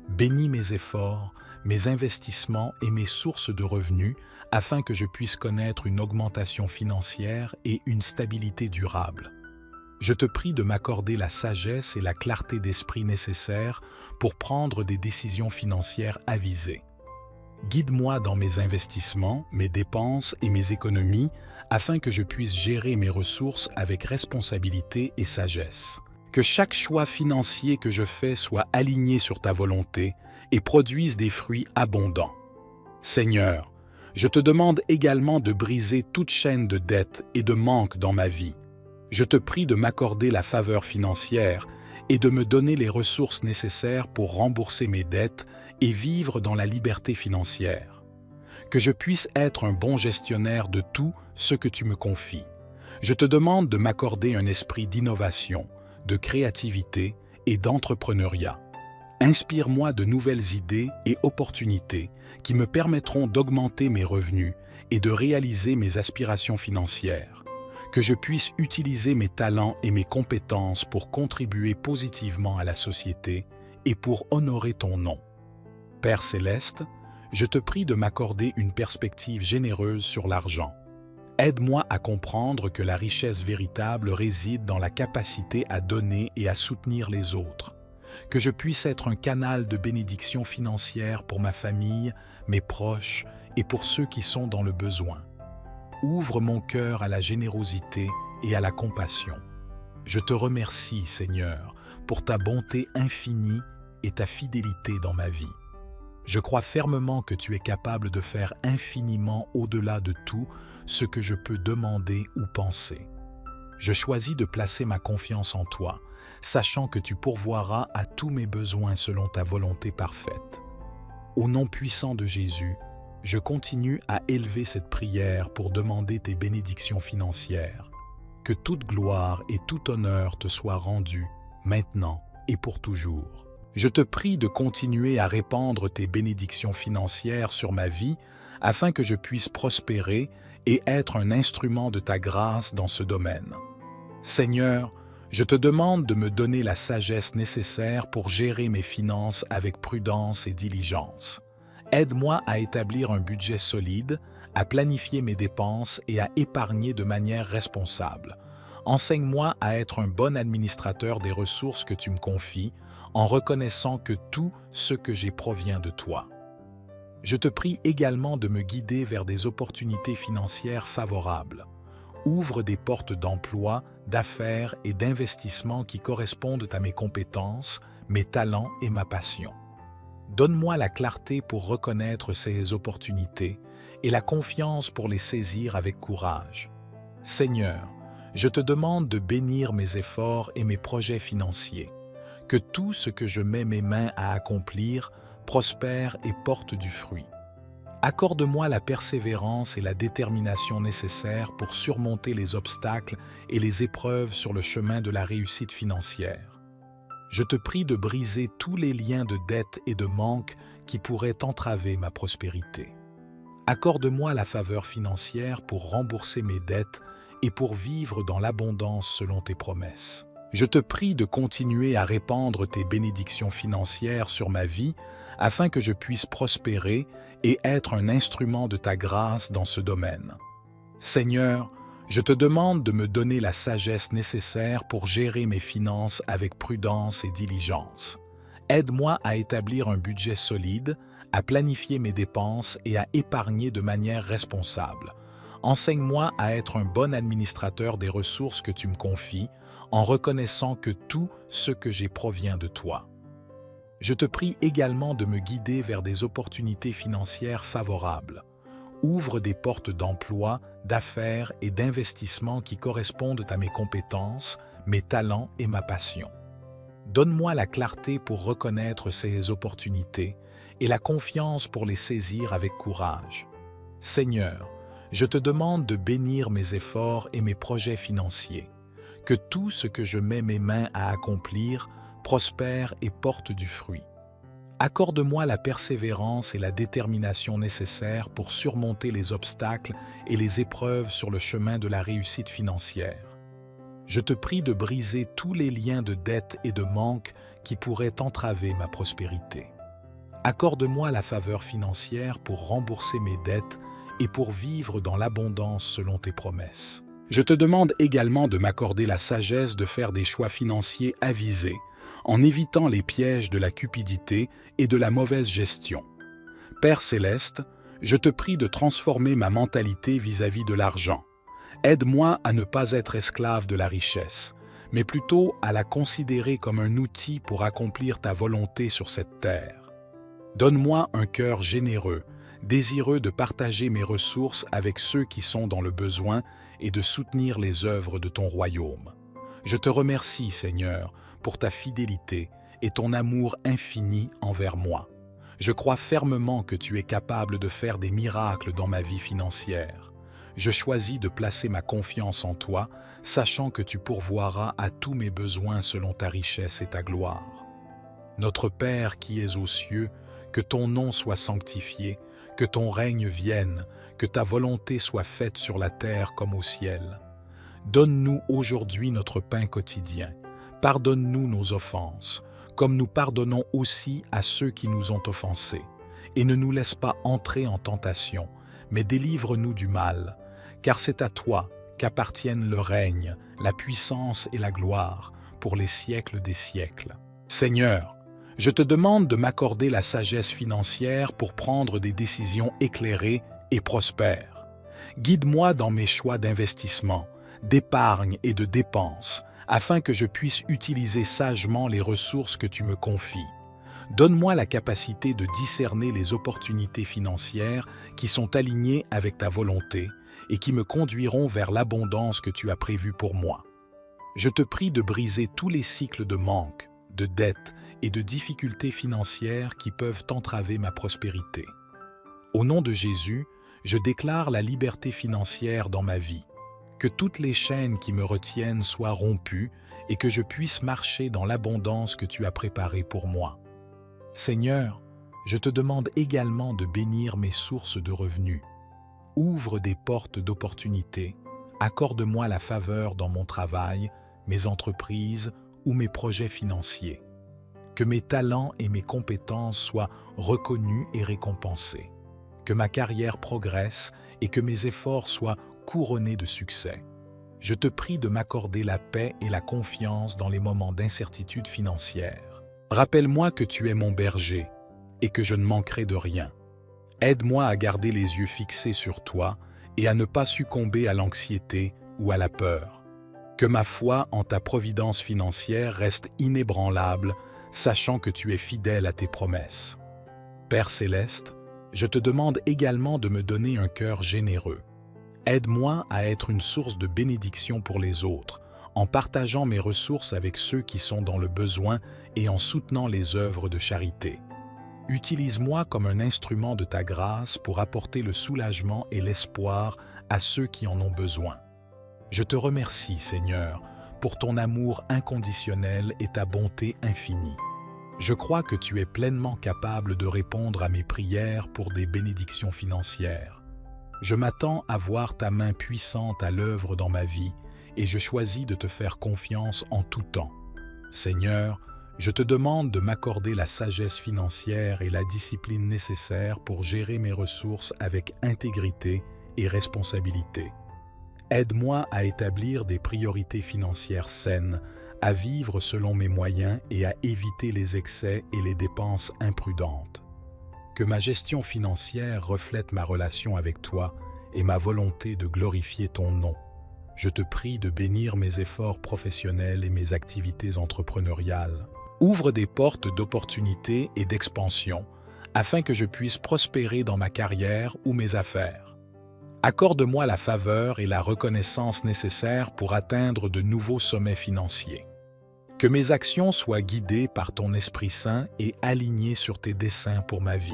Bénis mes efforts, mes investissements et mes sources de revenus afin que je puisse connaître une augmentation financière et une stabilité durable. Je te prie de m'accorder la sagesse et la clarté d'esprit nécessaires pour prendre des décisions financières avisées. Guide-moi dans mes investissements, mes dépenses et mes économies afin que je puisse gérer mes ressources avec responsabilité et sagesse. Que chaque choix financier que je fais soit aligné sur ta volonté et produise des fruits abondants. Seigneur, je te demande également de briser toute chaîne de dettes et de manque dans ma vie. Je te prie de m'accorder la faveur financière et de me donner les ressources nécessaires pour rembourser mes dettes et vivre dans la liberté financière. Que je puisse être un bon gestionnaire de tout ce que tu me confies. Je te demande de m'accorder un esprit d'innovation, de créativité et d'entrepreneuriat. Inspire-moi de nouvelles idées et opportunités qui me permettront d'augmenter mes revenus et de réaliser mes aspirations financières. Que je puisse utiliser mes talents et mes compétences pour contribuer positivement à la société et pour honorer ton nom. Père céleste, je te prie de m'accorder une perspective généreuse sur l'argent. Aide-moi à comprendre que la richesse véritable réside dans la capacité à donner et à soutenir les autres. Que je puisse être un canal de bénédiction financière pour ma famille, mes proches et pour ceux qui sont dans le besoin. Ouvre mon cœur à la générosité et à la compassion. Je te remercie, Seigneur, pour ta bonté infinie et ta fidélité dans ma vie. Je crois fermement que tu es capable de faire infiniment au-delà de tout ce que je peux demander ou penser. Je choisis de placer ma confiance en toi, sachant que tu pourvoiras à tous mes besoins selon ta volonté parfaite. Au nom puissant de Jésus, je continue à élever cette prière pour demander tes bénédictions financières. Que toute gloire et tout honneur te soient rendus, maintenant et pour toujours. Je te prie de continuer à répandre tes bénédictions financières sur ma vie afin que je puisse prospérer et être un instrument de ta grâce dans ce domaine. Seigneur, je te demande de me donner la sagesse nécessaire pour gérer mes finances avec prudence et diligence. Aide-moi à établir un budget solide, à planifier mes dépenses et à épargner de manière responsable. Enseigne-moi à être un bon administrateur des ressources que tu me confies, en reconnaissant que tout ce que j'ai provient de toi. Je te prie également de me guider vers des opportunités financières favorables. Ouvre des portes d'emploi, d'affaires et d'investissement qui correspondent à mes compétences, mes talents et ma passion. Donne-moi la clarté pour reconnaître ces opportunités et la confiance pour les saisir avec courage. Seigneur, je te demande de bénir mes efforts et mes projets financiers. Que tout ce que je mets mes mains à accomplir prospère et porte du fruit. Accorde-moi la persévérance et la détermination nécessaires pour surmonter les obstacles et les épreuves sur le chemin de la réussite financière. Je te prie de briser tous les liens de dette et de manque qui pourraient entraver ma prospérité. Accorde-moi la faveur financière pour rembourser mes dettes et pour vivre dans l'abondance selon tes promesses. Je te prie de continuer à répandre tes bénédictions financières sur ma vie afin que je puisse prospérer et être un instrument de ta grâce dans ce domaine. Seigneur, je te demande de me donner la sagesse nécessaire pour gérer mes finances avec prudence et diligence. Aide-moi à établir un budget solide, à planifier mes dépenses et à épargner de manière responsable. Enseigne-moi à être un bon administrateur des ressources que tu me confies, en reconnaissant que tout ce que j'ai provient de toi. Je te prie également de me guider vers des opportunités financières favorables. Ouvre des portes d'emploi, d'affaires et d'investissement qui correspondent à mes compétences, mes talents et ma passion. Donne-moi la clarté pour reconnaître ces opportunités et la confiance pour les saisir avec courage. Seigneur, je te demande de bénir mes efforts et mes projets financiers, que tout ce que je mets mes mains à accomplir prospère et porte du fruit. Accorde-moi la persévérance et la détermination nécessaires pour surmonter les obstacles et les épreuves sur le chemin de la réussite financière. Je te prie de briser tous les liens de dette et de manque qui pourraient entraver ma prospérité. Accorde-moi la faveur financière pour rembourser mes dettes et pour vivre dans l'abondance selon tes promesses. Je te demande également de m'accorder la sagesse de faire des choix financiers avisés, en évitant les pièges de la cupidité et de la mauvaise gestion. Père céleste, je te prie de transformer ma mentalité vis-à-vis de l'argent. Aide-moi à ne pas être esclave de la richesse, mais plutôt à la considérer comme un outil pour accomplir ta volonté sur cette terre. Donne-moi un cœur généreux, désireux de partager mes ressources avec ceux qui sont dans le besoin et de soutenir les œuvres de ton royaume. Je te remercie, Seigneur, pour ta fidélité et ton amour infini envers moi. Je crois fermement que tu es capable de faire des miracles dans ma vie financière. Je choisis de placer ma confiance en toi, sachant que tu pourvoiras à tous mes besoins selon ta richesse et ta gloire. Notre Père qui es aux cieux, que ton nom soit sanctifié, que ton règne vienne, que ta volonté soit faite sur la terre comme au ciel. Donne-nous aujourd'hui notre pain quotidien. Pardonne-nous nos offenses, comme nous pardonnons aussi à ceux qui nous ont offensés. Et ne nous laisse pas entrer en tentation, mais délivre-nous du mal, car c'est à toi qu'appartiennent le règne, la puissance et la gloire, pour les siècles des siècles. Seigneur, je te demande de m'accorder la sagesse financière pour prendre des décisions éclairées et prospères. Guide-moi dans mes choix d'investissement, d'épargne et de dépenses, afin que je puisse utiliser sagement les ressources que tu me confies. Donne-moi la capacité de discerner les opportunités financières qui sont alignées avec ta volonté et qui me conduiront vers l'abondance que tu as prévue pour moi. Je te prie de briser tous les cycles de manque, de dette et de difficultés financières qui peuvent entraver ma prospérité. Au nom de Jésus, je déclare la liberté financière dans ma vie. Que toutes les chaînes qui me retiennent soient rompues et que je puisse marcher dans l'abondance que tu as préparée pour moi. Seigneur, je te demande également de bénir mes sources de revenus. Ouvre des portes d'opportunités, accorde-moi la faveur dans mon travail, mes entreprises ou mes projets financiers. Que mes talents et mes compétences soient reconnus et récompensés. Que ma carrière progresse et que mes efforts soient couronnés de succès. Je te prie de m'accorder la paix et la confiance dans les moments d'incertitude financière. Rappelle-moi que tu es mon berger et que je ne manquerai de rien. Aide-moi à garder les yeux fixés sur toi et à ne pas succomber à l'anxiété ou à la peur. Que ma foi en ta providence financière reste inébranlable, sachant que tu es fidèle à tes promesses. Père céleste, je te demande également de me donner un cœur généreux. Aide-moi à être une source de bénédiction pour les autres, en partageant mes ressources avec ceux qui sont dans le besoin et en soutenant les œuvres de charité. Utilise-moi comme un instrument de ta grâce pour apporter le soulagement et l'espoir à ceux qui en ont besoin. Je te remercie, Seigneur, pour ton amour inconditionnel et ta bonté infinie. Je crois que tu es pleinement capable de répondre à mes prières pour des bénédictions financières. Je m'attends à voir ta main puissante à l'œuvre dans ma vie et je choisis de te faire confiance en tout temps. Seigneur, je te demande de m'accorder la sagesse financière et la discipline nécessaires pour gérer mes ressources avec intégrité et responsabilité. Aide-moi à établir des priorités financières saines, à vivre selon mes moyens et à éviter les excès et les dépenses imprudentes. Que ma gestion financière reflète ma relation avec toi et ma volonté de glorifier ton nom. Je te prie de bénir mes efforts professionnels et mes activités entrepreneuriales. Ouvre des portes d'opportunité et d'expansion afin que je puisse prospérer dans ma carrière ou mes affaires. Accorde-moi la faveur et la reconnaissance nécessaires pour atteindre de nouveaux sommets financiers. Que mes actions soient guidées par ton Esprit Saint et alignées sur tes desseins pour ma vie.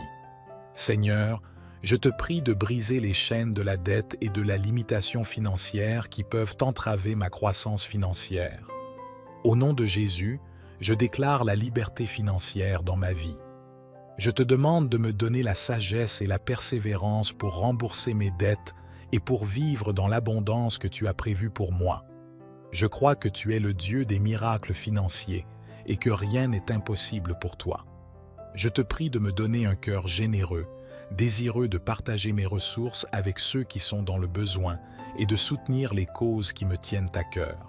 Seigneur, je te prie de briser les chaînes de la dette et de la limitation financière qui peuvent entraver ma croissance financière. Au nom de Jésus, je déclare la liberté financière dans ma vie. Je te demande de me donner la sagesse et la persévérance pour rembourser mes dettes et pour vivre dans l'abondance que tu as prévue pour moi. Je crois que tu es le Dieu des miracles financiers et que rien n'est impossible pour toi. Je te prie de me donner un cœur généreux, désireux de partager mes ressources avec ceux qui sont dans le besoin et de soutenir les causes qui me tiennent à cœur.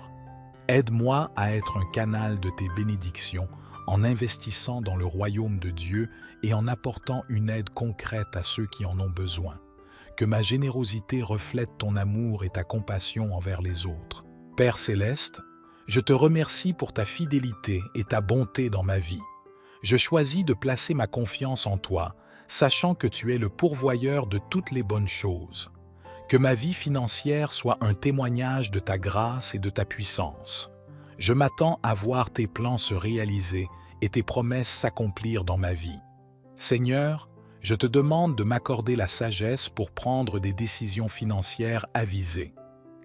Aide-moi à être un canal de tes bénédictions en investissant dans le royaume de Dieu et en apportant une aide concrète à ceux qui en ont besoin. Que ma générosité reflète ton amour et ta compassion envers les autres. Père céleste, je te remercie pour ta fidélité et ta bonté dans ma vie. Je choisis de placer ma confiance en toi, sachant que tu es le pourvoyeur de toutes les bonnes choses. Que ma vie financière soit un témoignage de ta grâce et de ta puissance. Je m'attends à voir tes plans se réaliser et tes promesses s'accomplir dans ma vie. Seigneur, je te demande de m'accorder la sagesse pour prendre des décisions financières avisées.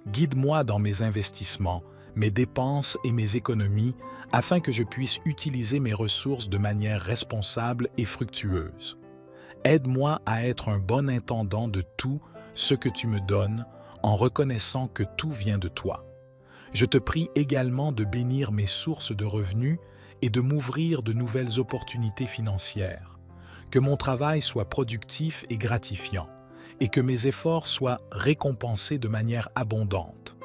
Guide-moi dans mes investissements, mes dépenses et mes économies afin que je puisse utiliser mes ressources de manière responsable et fructueuse. Aide-moi à être un bon intendant de tout ce que tu me donnes en reconnaissant que tout vient de toi. Je te prie également de bénir mes sources de revenus et de m'ouvrir de nouvelles opportunités financières. Que mon travail soit productif et gratifiant et que mes efforts soient récompensés de manière abondante.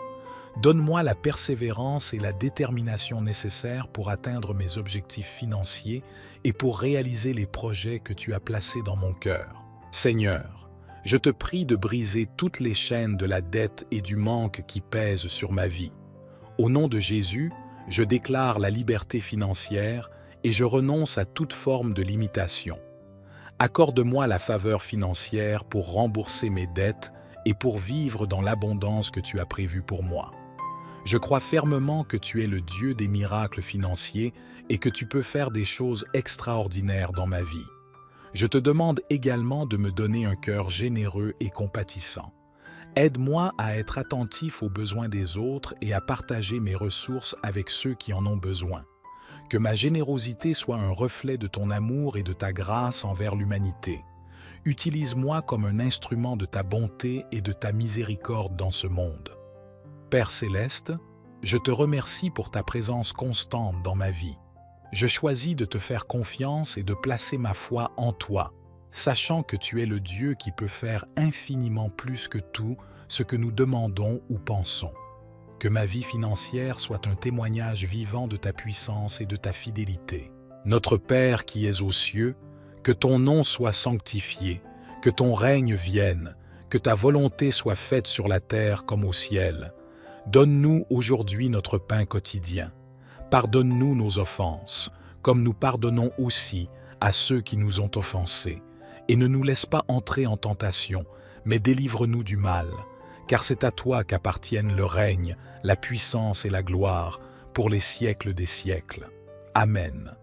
Donne-moi la persévérance et la détermination nécessaires pour atteindre mes objectifs financiers et pour réaliser les projets que tu as placés dans mon cœur. Seigneur, je te prie de briser toutes les chaînes de la dette et du manque qui pèsent sur ma vie. Au nom de Jésus, je déclare la liberté financière et je renonce à toute forme de limitation. Accorde-moi la faveur financière pour rembourser mes dettes et pour vivre dans l'abondance que tu as prévue pour moi. Je crois fermement que tu es le Dieu des miracles financiers et que tu peux faire des choses extraordinaires dans ma vie. Je te demande également de me donner un cœur généreux et compatissant. Aide-moi à être attentif aux besoins des autres et à partager mes ressources avec ceux qui en ont besoin. Que ma générosité soit un reflet de ton amour et de ta grâce envers l'humanité. Utilise-moi comme un instrument de ta bonté et de ta miséricorde dans ce monde. Père céleste, je te remercie pour ta présence constante dans ma vie. Je choisis de te faire confiance et de placer ma foi en toi, sachant que tu es le Dieu qui peut faire infiniment plus que tout ce que nous demandons ou pensons. Que ma vie financière soit un témoignage vivant de ta puissance et de ta fidélité. Notre Père qui es aux cieux, que ton nom soit sanctifié, que ton règne vienne, que ta volonté soit faite sur la terre comme au ciel. Donne-nous aujourd'hui notre pain quotidien. Pardonne-nous nos offenses, comme nous pardonnons aussi à ceux qui nous ont offensés. Et ne nous laisse pas entrer en tentation, mais délivre-nous du mal, car c'est à toi qu'appartiennent le règne, la puissance et la gloire, pour les siècles des siècles. Amen.